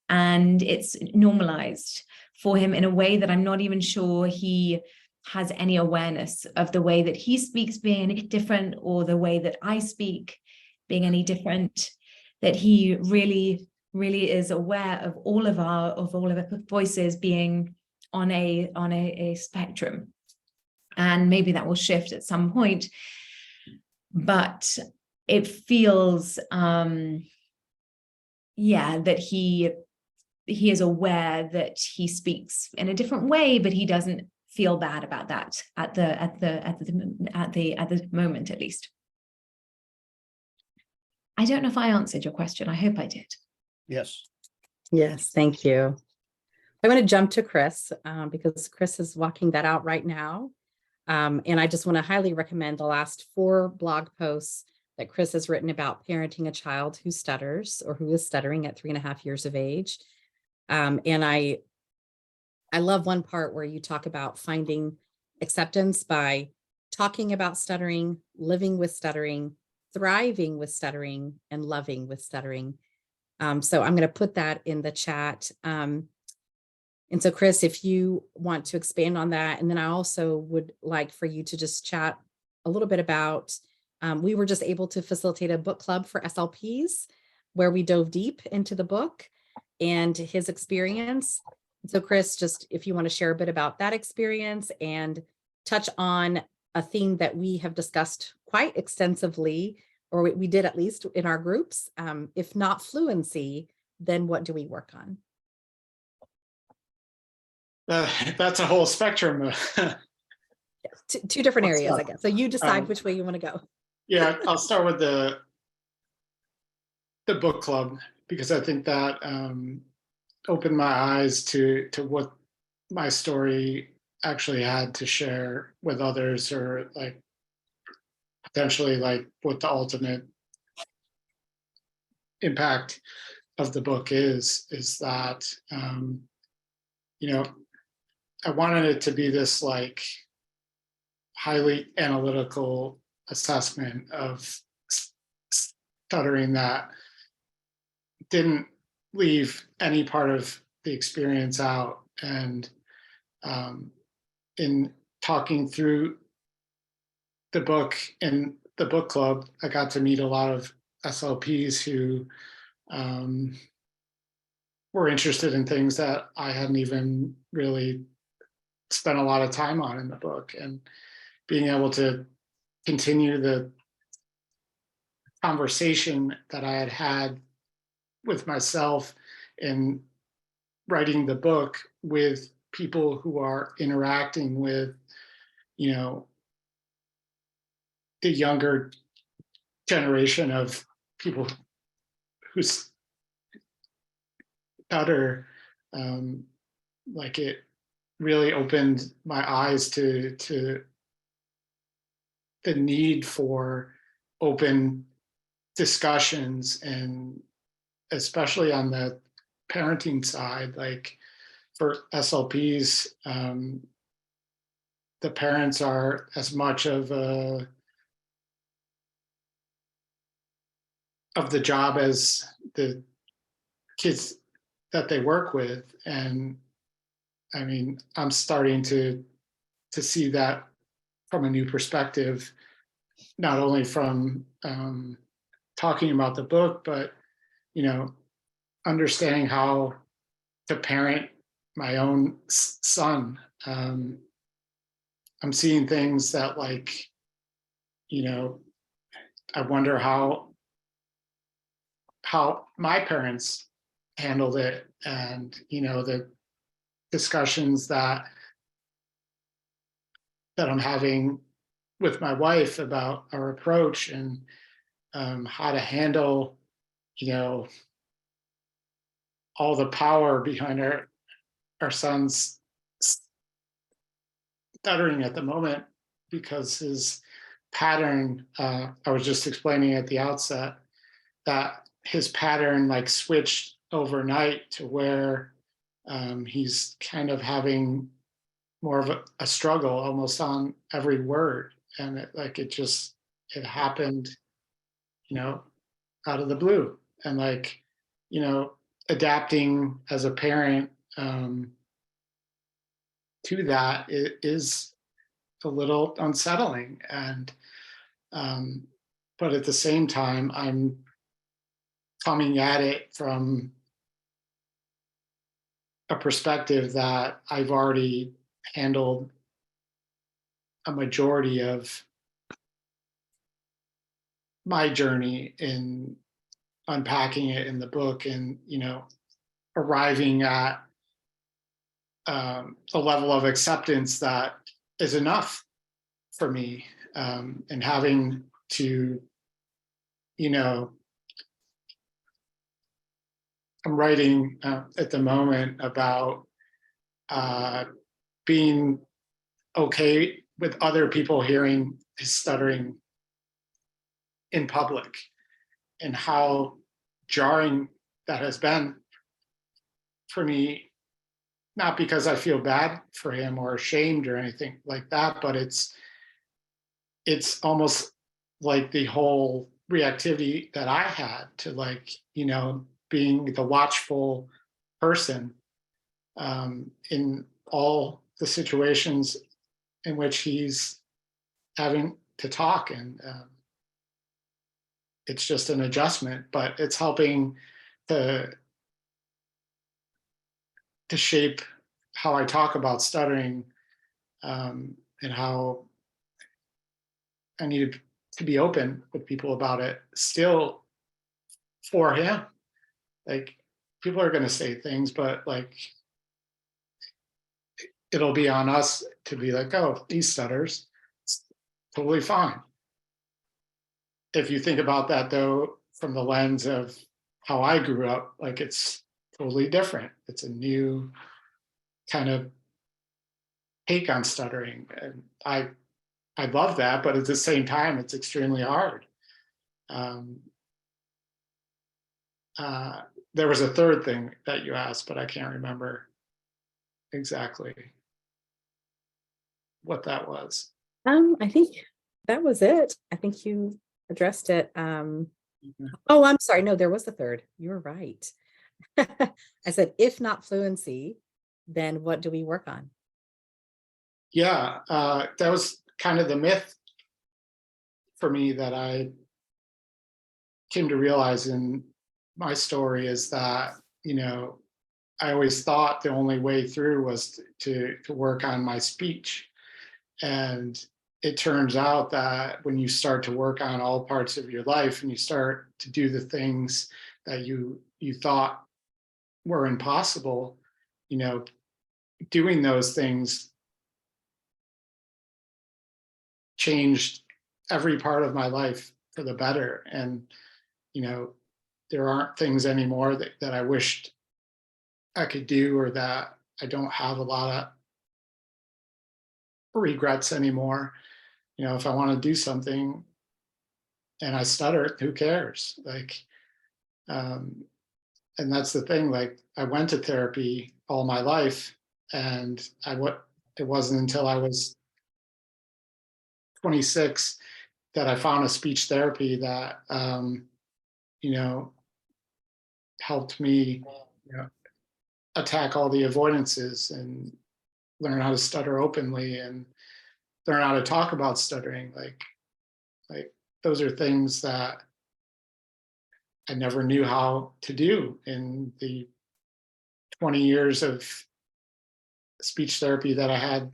and it's normalized for him in a way that I'm not even sure he has any awareness of the way that he speaks being any different, or the way that I speak being any different, that he really is aware of all of our voices being on a spectrum. And maybe that will shift at some point, but it feels that he is aware that he speaks in a different way, but he doesn't feel bad about that at the moment, at least. I don't know if I answered your question. I hope I did. Yes. Yes, thank you. I'm going to jump to Chris because Chris is walking that out right now. And I just want to highly recommend the last 4 blog posts that Chris has written about parenting a child who stutters or who is stuttering at 3.5 years of age. And I love one part where you talk about finding acceptance by talking about stuttering, living with stuttering, thriving with stuttering, and loving with stuttering. So I'm going to put that in the chat. And so Chris, if you want to expand on that, and then I also would like for you to just chat a little bit about, we were just able to facilitate a book club for SLPs where we dove deep into the book and his experience. So Chris, just if you want to share a bit about that experience and touch on a theme that we have discussed quite extensively, or we did at least in our groups. If not fluency, then what do we work on? That's a whole spectrum. Two different areas, I guess. So you decide which way you want to go. Yeah, I'll start with the book club, because I think that opened my eyes to what my story actually had to share with others, or like potentially like what the ultimate impact of the book is that you know, I wanted it to be this like highly analytical assessment of stuttering that didn't leave any part of the experience out. And in talking through the book in the book club, I got to meet a lot of SLPs who were interested in things that I hadn't even really spent a lot of time on in the book, and being able to continue the conversation that I had had with myself in writing the book with people who are interacting with, you know, the younger generation of people who stutter. Like it really opened my eyes to the need for open discussions, and especially on the parenting side, like for SLPs, the parents are as much of the job as the kids that they work with. And I mean, I'm starting to see that from a new perspective, not only from talking about the book, but, you know, understanding how to parent my own son. I'm seeing things that, like, you know, I wonder how my parents handled it, and, you know, the discussions that I'm having with my wife about our approach, and how to handle, you know, all the power behind our son's stuttering at the moment, because his pattern, I was just explaining at the outset, that his pattern like switched overnight to where he's kind of having more of a struggle almost on every word. And it happened, out of the blue. And adapting as a parent to that is a little unsettling. And but at the same time, I'm coming at it from a perspective that I've already handled a majority of my journey in unpacking it in the book, and arriving at a level of acceptance that is enough for me, and having to, I'm writing at the moment about being okay with other people hearing his stuttering in public, and how jarring that has been for me, not because I feel bad for him or ashamed or anything like that, but it's almost like the whole reactivity that I had to being the watchful person in all the situations in which he's having to talk. And it's just an adjustment, but it's helping to shape how I talk about stuttering, and how I needed to be open with people about it still for him. People are going to say things, but it'll be on us to be like, oh, he stutters. It's totally fine. If you think about that, though, from the lens of how I grew up, it's totally different. It's a new kind of take on stuttering. And I love that, but at the same time, it's extremely hard. There was a third thing that you asked, but I can't remember exactly what that was. I think that was it. I think you addressed it. Oh, I'm sorry. No, there was a third. You were right. I said, if not fluency, then what do we work on? Yeah, that was kind of the myth for me that I came to realize in my story, is that, I always thought the only way through was to work on my speech. And it turns out that when you start to work on all parts of your life, and you start to do the things that you thought were impossible, doing those things changed every part of my life for the better. And, there aren't things anymore that I wished I could do, or that I don't have a lot of regrets anymore. If I want to do something and I stutter, who cares? And that's the thing. I went to therapy all my life, and it wasn't until I was 26 that I found a speech therapy that helped me attack all the avoidances and learn how to stutter openly, and learn how to talk about stuttering. Those are things that I never knew how to do in the 20 years of speech therapy that I had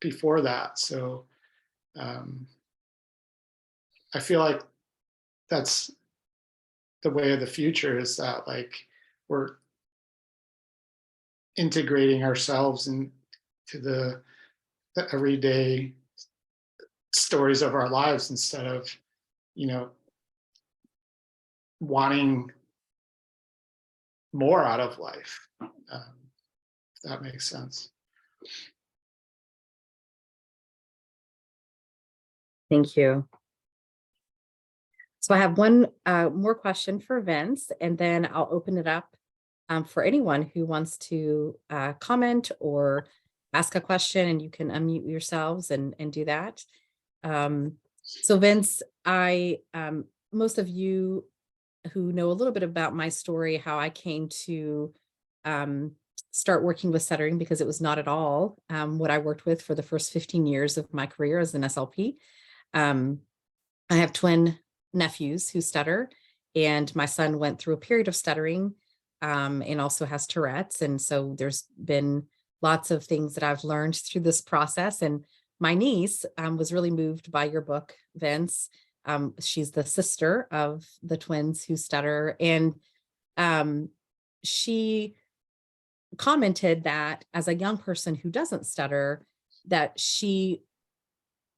before that. So I feel like that's the way of the future, is that we're integrating ourselves into the everyday stories of our lives, instead of wanting more out of life, if that makes sense. Thank you. So I have one more question for Vince, and then I'll open it up for anyone who wants to comment or ask a question, and you can unmute yourselves and do that. So Vince, most of you who know a little bit about my story, how I came to start working with stuttering, because it was not at all what I worked with for the first 15 years of my career as an SLP. I have twin nephews who stutter, and my son went through a period of stuttering and also has Tourette's. And so there's been lots of things that I've learned through this process. And my niece was really moved by your book, Vince. She's the sister of the twins who stutter. And she commented that as a young person who doesn't stutter, that she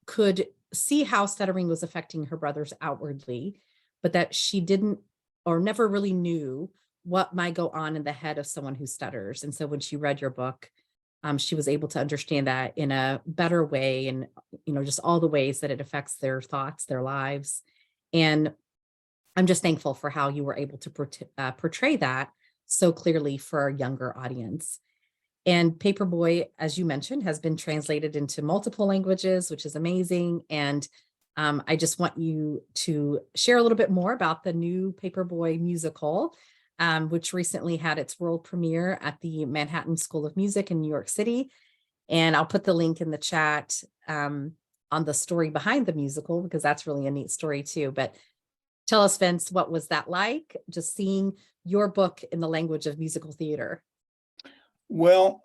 could see how stuttering was affecting her brothers outwardly, but that she didn't or never really knew what might go on in the head of someone who stutters. And so when she read your book, she was able to understand that in a better way, and just all the ways that it affects their thoughts, their lives. And I'm just thankful for how you were able to portray that so clearly for a younger audience. And Paperboy, as you mentioned, has been translated into multiple languages, which is amazing. And I just want you to share a little bit more about the new Paperboy musical, which recently had its world premiere at the Manhattan School of Music in New York City. And I'll put the link in the chat on the story behind the musical, because that's really a neat story too. But tell us, Vince, what was that like, just seeing your book in the language of musical theater? Well,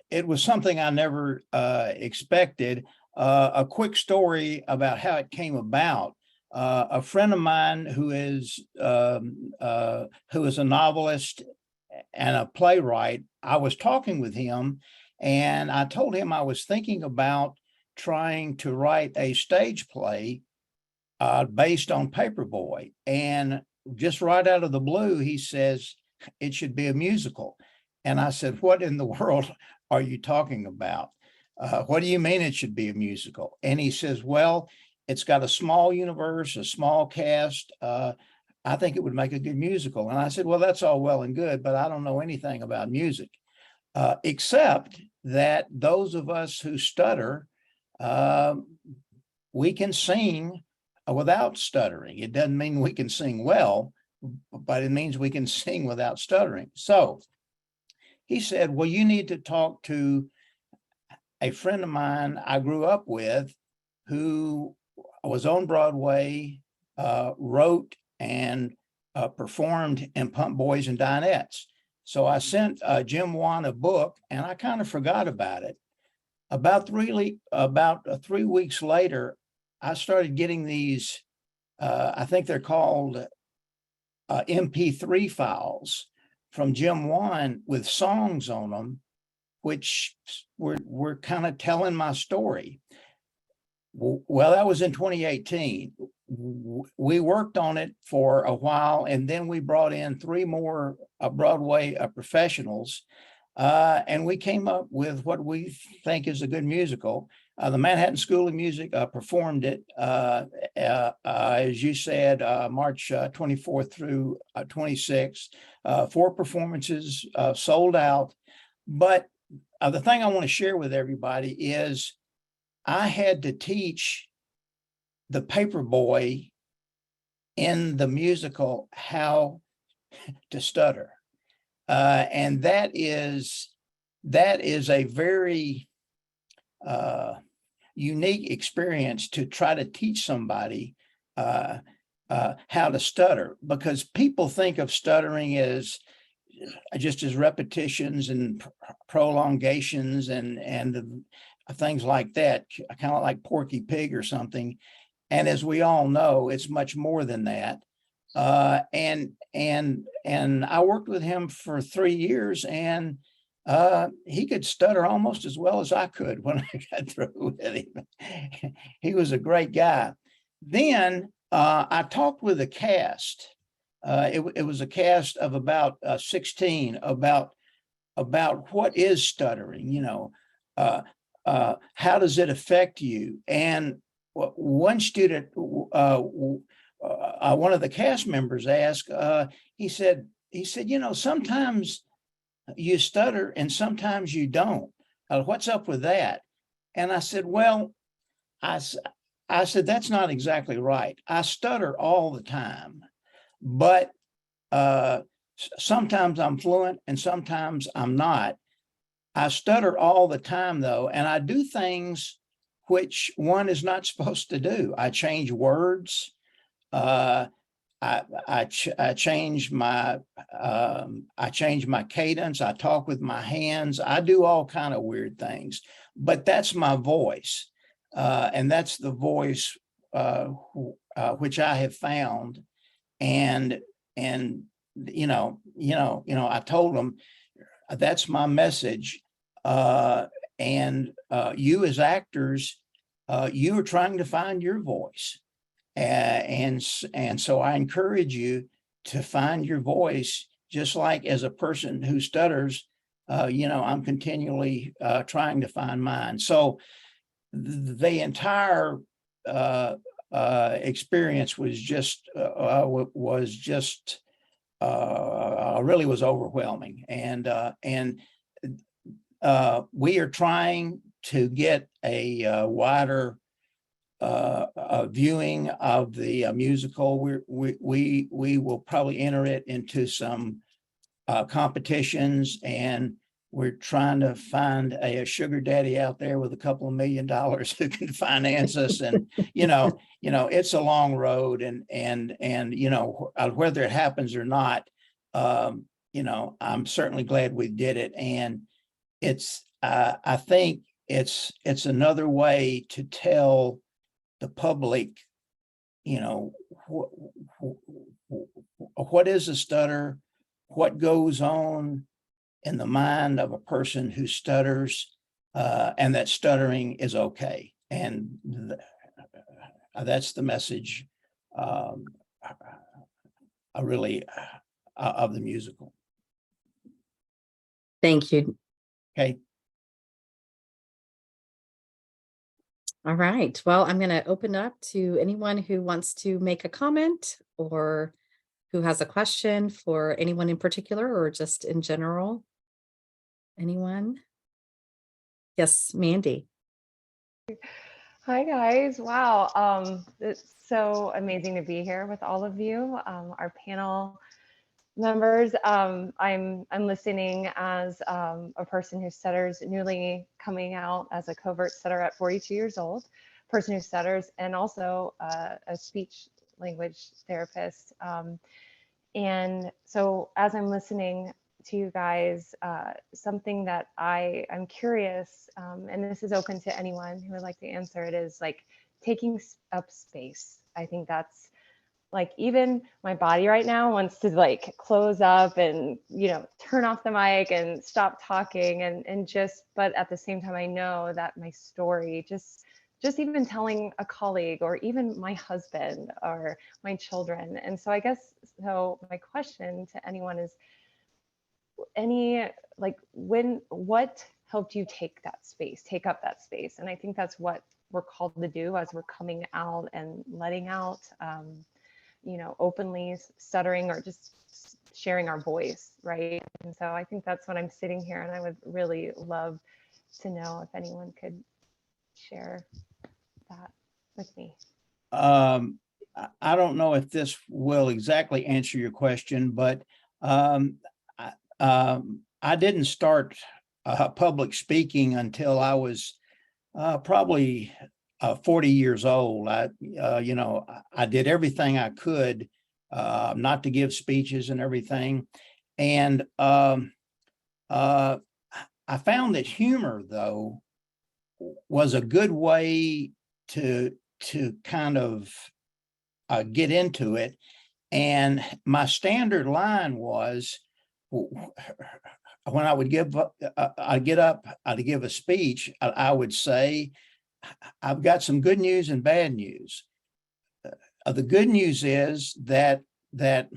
it was something I never expected. A quick story about how it came about. A friend of mine who is a novelist and a playwright, I was talking with him, and I told him I was thinking about trying to write a stage play based on Paperboy. And just right out of the blue, he says it should be a musical. And I said, what in the world are you talking about? What do you mean it should be a musical? And he says, well, it's got a small universe, a small cast. I think it would make a good musical. And I said, well, that's all well and good, but I don't know anything about music, except that those of us who stutter, we can sing without stuttering. It doesn't mean we can sing well, but it means we can sing without stuttering. So he said, well, you need to talk to a friend of mine I grew up with who was on Broadway, wrote and performed in Pump Boys and Dinettes. So I sent Jim Wan a book, and I kind of forgot about it. About 3 weeks later, I started getting these, I think they're called MP3 files from Jim Wan with songs on them, which were kind of telling my story. Well, that was in 2018. We worked on it for a while, and then we brought in 3 more Broadway professionals, and we came up with what we think is a good musical. The Manhattan School of Music performed it, as you said, March 24th through 26th, 4 performances sold out. But the thing I want to share with everybody is I had to teach the Paperboy in the musical how to stutter. And that is a very unique experience to try to teach somebody how to stutter, because people think of stuttering as just as repetitions and prolongations and things like that, kind of like Porky Pig or something. And as we all know, it's much more than that. And I worked with him for 3 years, and he could stutter almost as well as I could when I got through with him. He was a great guy. Then I talked with the cast, it was a cast of about 16 about what is stuttering, how does it affect you? And one student, one of the cast members asked, he said, sometimes you stutter and sometimes you don't. What's up with that? And I said, well, I said, that's not exactly right. I stutter all the time, but sometimes I'm fluent and sometimes I'm not. I stutter all the time though, and I do things which one is not supposed to do. I change words. I change my cadence. I talk with my hands. I do all kind of weird things, but that's my voice, and that's the voice which I have found. And I told them that's my message. And you as actors, you are trying to find your voice. And so I encourage you to find your voice, just like as a person who stutters, I'm continually trying to find mine. So the entire experience was just really was overwhelming. And we are trying to get a wider viewing of the musical. We will probably enter it into some competitions, and we're trying to find a sugar daddy out there with a couple of $1 million who can finance us. And it's a long road, and whether it happens or not, I'm certainly glad we did it. And it's I think it's another way to tell the public, what is a stutter, what goes on in the mind of a person who stutters, and that stuttering is okay. And that's the message of the musical. Thank you. Okay. All right. Well, I'm going to open up to anyone who wants to make a comment or who has a question for anyone in particular or just in general. Anyone? Yes, Mandy. Hi guys. Wow. It's so amazing to be here with all of you, our panel members. I'm listening as a person who stutters, newly coming out as a covert stutterer at 42 years old, person who stutters, and also a speech language therapist. And so as I'm listening to you guys, something that I'm curious, and this is open to anyone who would like to answer it, is like taking up space. I think that's like, even my body right now wants to like close up and, turn off the mic and stop talking and just, but at the same time, I know that my story, just even telling a colleague or even my husband or my children. And so I guess, so my question to anyone is, what helped you take up that space? And I think that's what we're called to do as we're coming out and letting out, openly stuttering or just sharing our voice, right? And so I think that's what I'm sitting here, and I would really love to know if anyone could share that with me. I don't know if this will exactly answer your question, but I didn't start public speaking until I was probably 40 years old. I did everything I could not to give speeches and everything. And I found that humor, though, was a good way to kind of get into it. And my standard line was, when I would I'd get up, I'd give a speech, I would say, I've got some good news and bad news. The good news is that that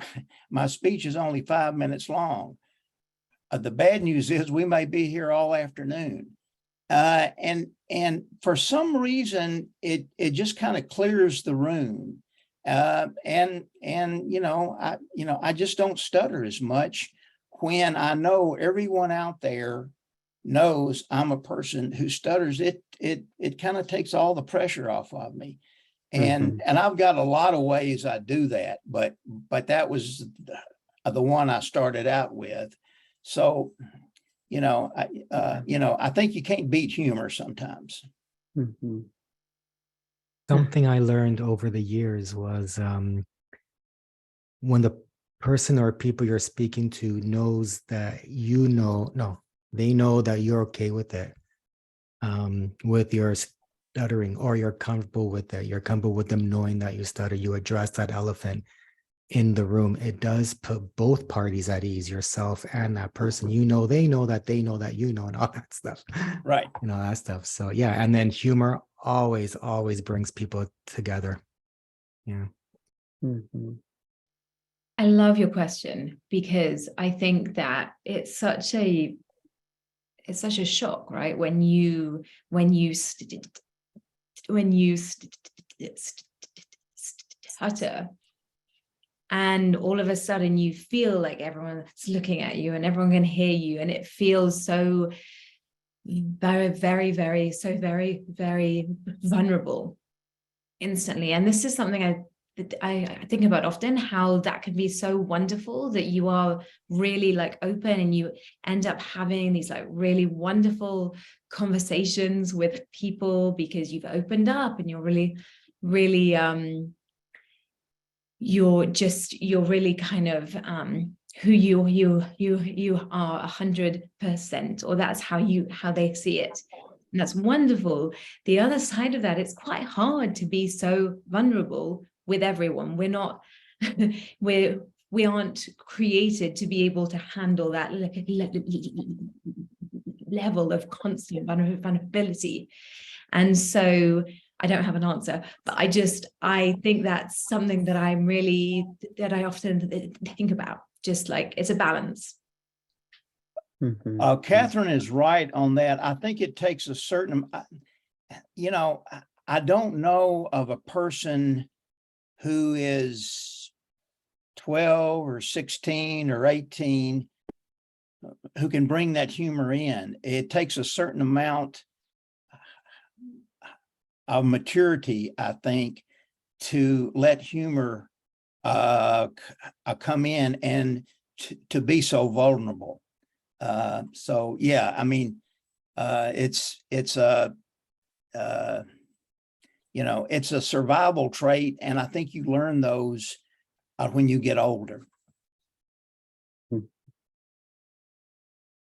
my speech is only 5 minutes long. The bad news is we may be here all afternoon. And for some reason, it just kind of clears the room. And I just don't stutter as much when I know everyone out there knows I'm a person who stutters. It kind of takes all the pressure off of me. And I've got a lot of ways I do that, but that was the one I started out with. So, I think you can't beat humor sometimes. Something I learned over the years was when the person or people you're speaking to knows that they know that you're okay with it, with your stuttering, or you're comfortable with it. You're comfortable with them knowing that you stutter. You address that elephant in the room. It does put both parties at ease, yourself and that person. They know that you know, and all that stuff. Right. That stuff. So yeah, and then humor always brings people together. Yeah. I love your question, because I think that it's such a shock, right? When you stutter, and all of a sudden you feel like everyone's looking at you and everyone can hear you, and it feels so very, very, very, so very, very vulnerable instantly. And this is something I think about often, how that can be so wonderful, that you are really like open and you end up having these like really wonderful conversations with people because you've opened up and you're really, really you're really kind of who you are 100%, or that's how they see it. And that's wonderful. The other side of that, it's quite hard to be so vulnerable with everyone. We're not, we aren't created to be able to handle that level of constant vulnerability. And so I don't have an answer, but I think that's something that I often think about, just like it's a balance. Katherine is right on that. I think it takes a certain, I don't know of a person who is 12 or 16 or 18 who can bring that humor in. It takes a certain amount of maturity, I think, to let humor come in and to be so vulnerable. So yeah, I mean, it's a survival trait, and I think you learn those when you get older.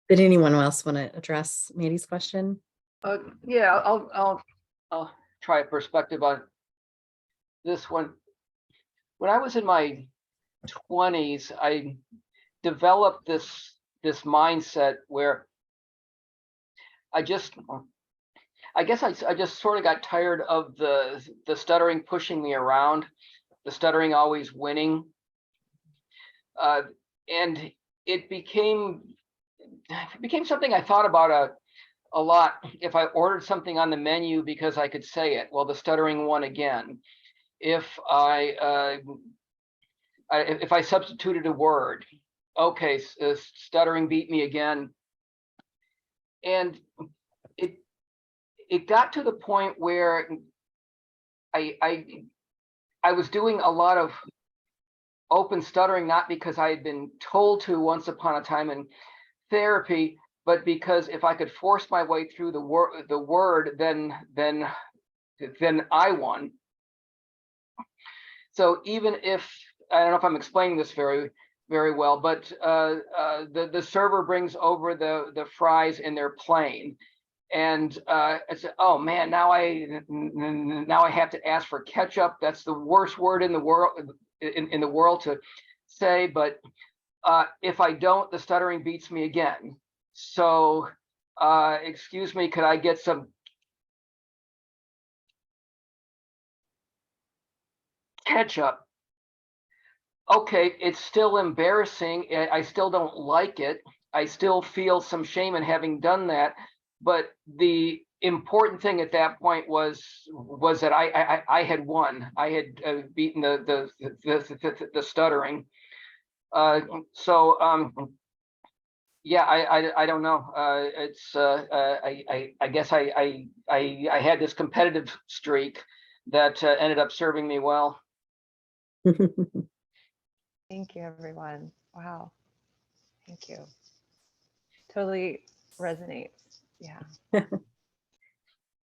Did anyone else want to address Mandy's question? Yeah, I'll try a perspective on this one. When I was in my 20s, I developed this mindset where I guess I just sort of got tired of the stuttering pushing me around, the stuttering always winning, and it became something I thought about a lot. If I ordered something on the menu because I could say it, well, the stuttering won again. If I substituted a word, okay, stuttering beat me again. And it got to the point where I was doing a lot of open stuttering, not because I had been told to once upon a time in therapy, but because if I could force my way through the word, then I won. So even if, I don't know if I'm explaining this very, very well, but the server brings over the fries in their plane, and I said, oh man, now I have to ask for ketchup. That's the worst word in the world in the world to say, but if I don't, the stuttering beats me again. So excuse me, could I get some ketchup? Okay, it's still embarrassing. I still don't like it. I still feel some shame in having done that. But the important thing at that point was that I had won. I had beaten the stuttering. Yeah, I don't know. I guess I had this competitive streak that ended up serving me well. Thank you, everyone. Wow. Thank you. Totally resonates. Yeah.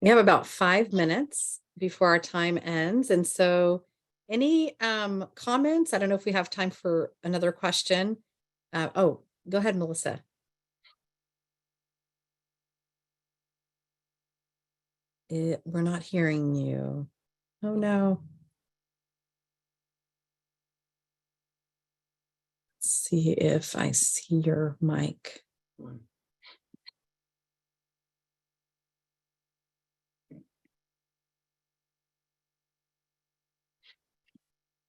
We have about 5 minutes before our time ends. And so any comments? I don't know if we have time for another question. Oh, go ahead, Melissa. We're not hearing you. Oh, no. Let's see if I see your mic.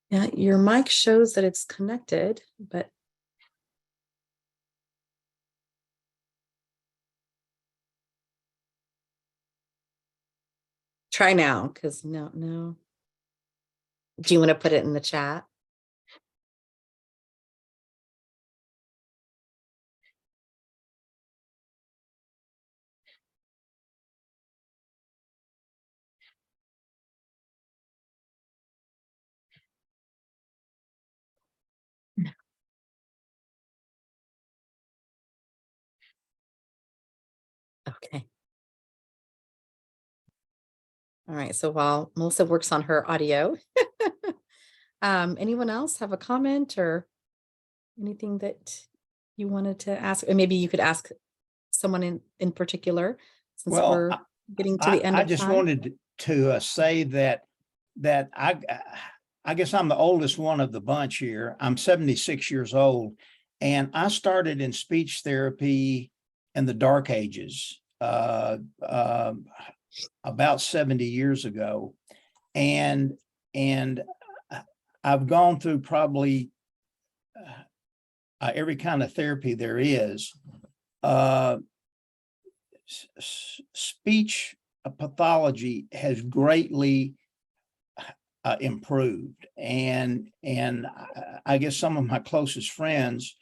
Yeah, your mic shows that it's connected, but try now, because no. Do you want to put it in the chat? Okay. All right. So while Melissa works on her audio, anyone else have a comment or anything that you wanted to ask? Or maybe you could ask someone in particular, since Well, we're getting to the end I of just time. wanted to say that I guess I'm the oldest one of the bunch here. I'm 76 years old, and I started in speech therapy in the dark ages, about 70 years ago, and I've gone through probably every kind of therapy there is. Speech pathology has greatly improved, and I guess some of my closest friends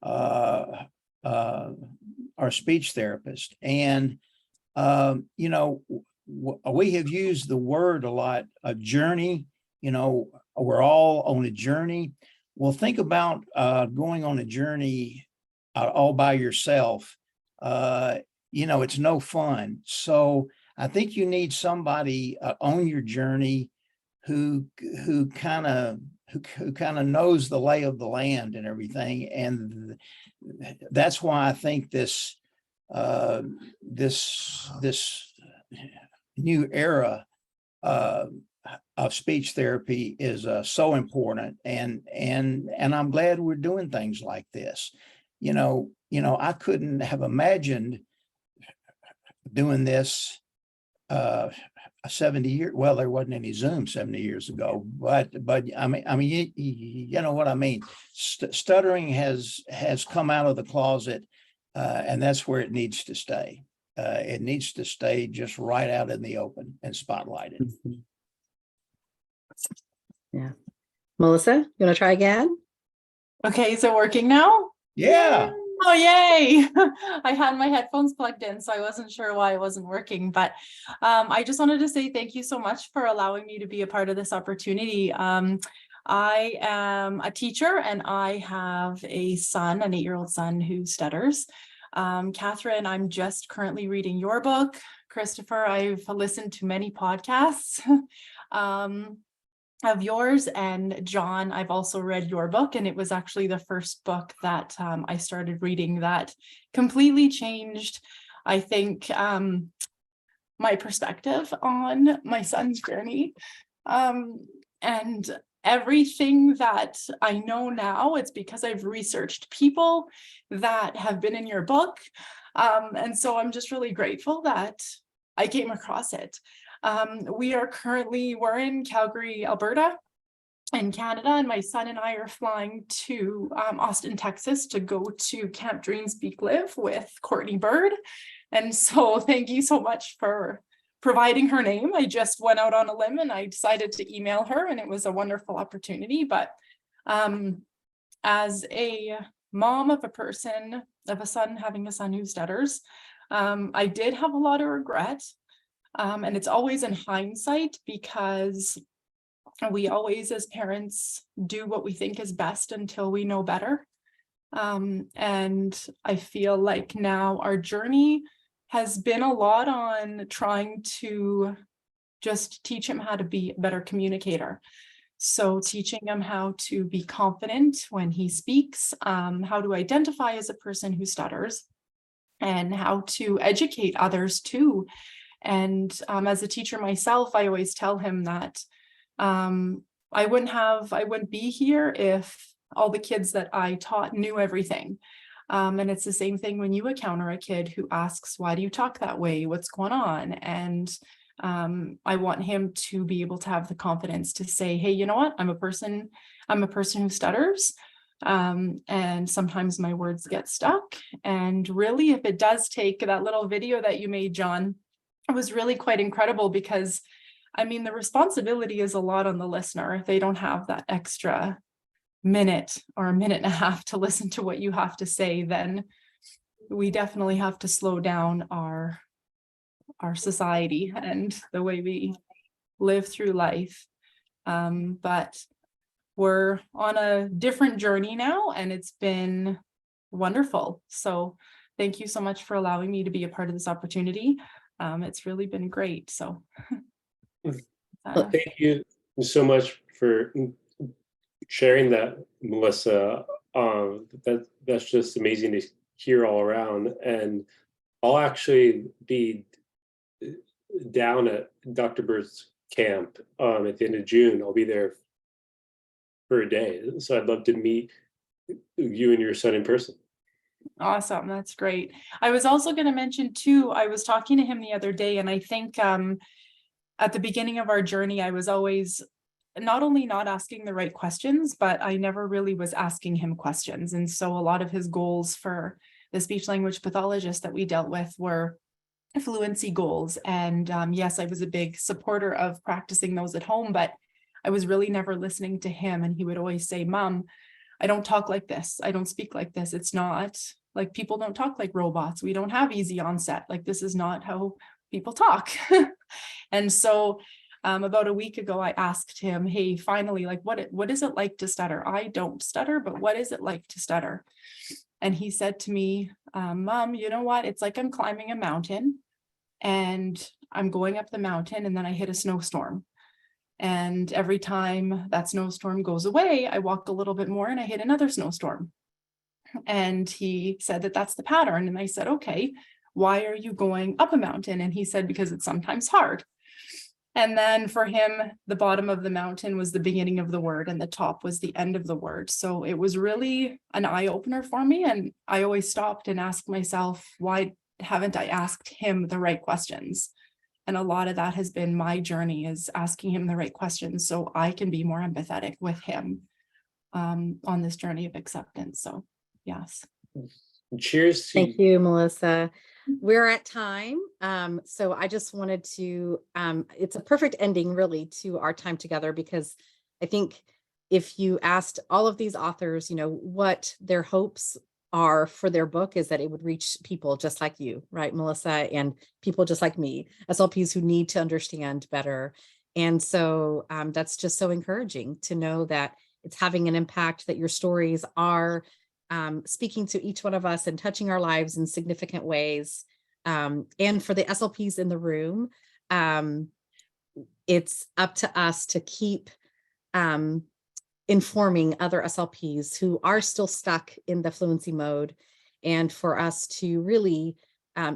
are speech therapists, and you know, we have used the word a lot, a journey. You know, we're all on a journey. Well, think about going on a journey all by yourself. You know, it's no fun. So I think you need somebody on your journey who kind of knows the lay of the land and everything. And that's why I think this new era of speech therapy is so important, and I'm glad we're doing things like this. You know, I couldn't have imagined doing this 70 years. Well, there wasn't any Zoom 70 years ago, but I mean, you know what I mean. Stuttering has come out of the closet, and that's where it needs to stay. It needs to stay just right out in the open and spotlighted. Yeah. Melissa, you want to try again? Okay, is it working now? Yeah. Oh, yay. I had my headphones plugged in, so I wasn't sure why it wasn't working. But I just wanted to say thank you so much for allowing me to be a part of this opportunity. I am a teacher and I have a son, an 8-year-old son who stutters. Katherine, I'm just currently reading your book. Christopher, I've listened to many podcasts of yours, and John, I've also read your book, and it was actually the first book that I started reading that completely changed, I think, my perspective on my son's journey. And everything that I know now, it's because I've researched people that have been in your book. And so I'm just really grateful that I came across it. We're in Calgary, Alberta. in Canada, and my son and I are flying to Austin, Texas to go to Camp Dream Speak Live with Courtney Bird. And so thank you so much for providing her name. I just went out on a limb and I decided to email her, and it was a wonderful opportunity. But as a mom of a son having a son who stutters, I did have a lot of regret. And it's always in hindsight, because we always, as parents, do what we think is best until we know better. And I feel like now our journey has been a lot on trying to just teach him how to be a better communicator. So teaching him how to be confident when he speaks, how to identify as a person who stutters, and how to educate others too. And as a teacher myself, I always tell him that I wouldn't be here if all the kids that I taught knew everything. And it's the same thing when you encounter a kid who asks, why do you talk that way? What's going on? And I want him to be able to have the confidence to say, hey, you know what? I'm a person who stutters. And sometimes my words get stuck. And really, if it does take that little video that you made, John, it was really quite incredible, because I mean, the responsibility is a lot on the listener. If they don't have that extra minute or a minute and a half to listen to what you have to say, then we definitely have to slow down our society and the way we live through life. But we're on a different journey now, and it's been wonderful. So thank you so much for allowing me to be a part of this opportunity. It's really been great. So thank you so much for sharing that, Melissa. That's just amazing to hear all around. And I'll actually be down at Dr. Bird's camp at the end of June. I'll be there for a day. So I'd love to meet you and your son in person. Awesome. That's great. I was also going to mention too, I was talking to him the other day, and I think at the beginning of our journey, I was always not only not asking the right questions, but I never really was asking him questions. And so a lot of his goals for the speech language pathologist that we dealt with were fluency goals. And yes, I was a big supporter of practicing those at home, but I was really never listening to him. And he would always say, Mom, I don't talk like this. I don't speak like this. It's not like, people don't talk like robots. We don't have easy onset. Like, this is not how people talk. And so about a week ago, I asked him, hey, finally, like, what is it like to stutter? I don't stutter, but what is it like to stutter? And he said to me, Mom, you know what? It's like I'm climbing a mountain, and I'm going up the mountain, and then I hit a snowstorm. And every time that snowstorm goes away, I walk a little bit more and I hit another snowstorm. And he said that that's the pattern. And I said, okay, why are you going up a mountain? And he said, because it's sometimes hard. And then for him, the bottom of the mountain was the beginning of the word, and the top was the end of the word. So it was really an eye opener for me. And I always stopped and asked myself, why haven't I asked him the right questions? And a lot of that has been my journey, is asking him the right questions so I can be more empathetic with him on this journey of acceptance. So, yes. Cheers. Thank you, Melissa. We're at time. So I just wanted to, it's a perfect ending really to our time together, because I think if you asked all of these authors, you know, what their hopes are for their book, is that it would reach people just like you, right, Melissa, and people just like me, SLPs who need to understand better. And so that's just so encouraging to know that it's having an impact, that your stories are speaking to each one of us and touching our lives in significant ways. And for the SLPs in the room, it's up to us to keep informing other SLPs who are still stuck in the fluency mode, and for us to really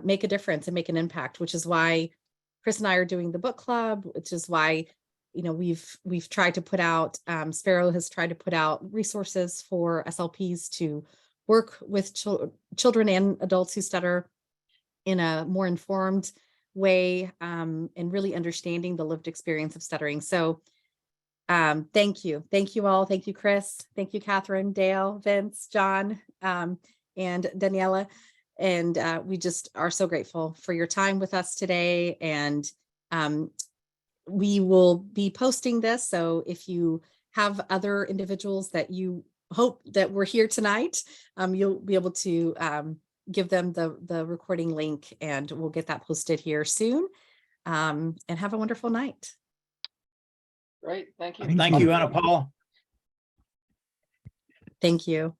make a difference and make an impact, which is why Chris and I are doing the book club, which is why, you know, we've tried to put out, Spero has tried to put out resources for SLPs to work with children and adults who stutter in a more informed way, and really understanding the lived experience of stuttering. So Thank you. Thank you all. Thank you, Chris. Thank you, Katherine, Dale, Vince, John, and Daniele. And we just are so grateful for your time with us today. And we will be posting this. So if you have other individuals that you hope that were here tonight, you'll be able to give them the recording link, and we'll get that posted here soon. And have a wonderful night. Great, thank you. Thank you, Anna Paul. Thank you.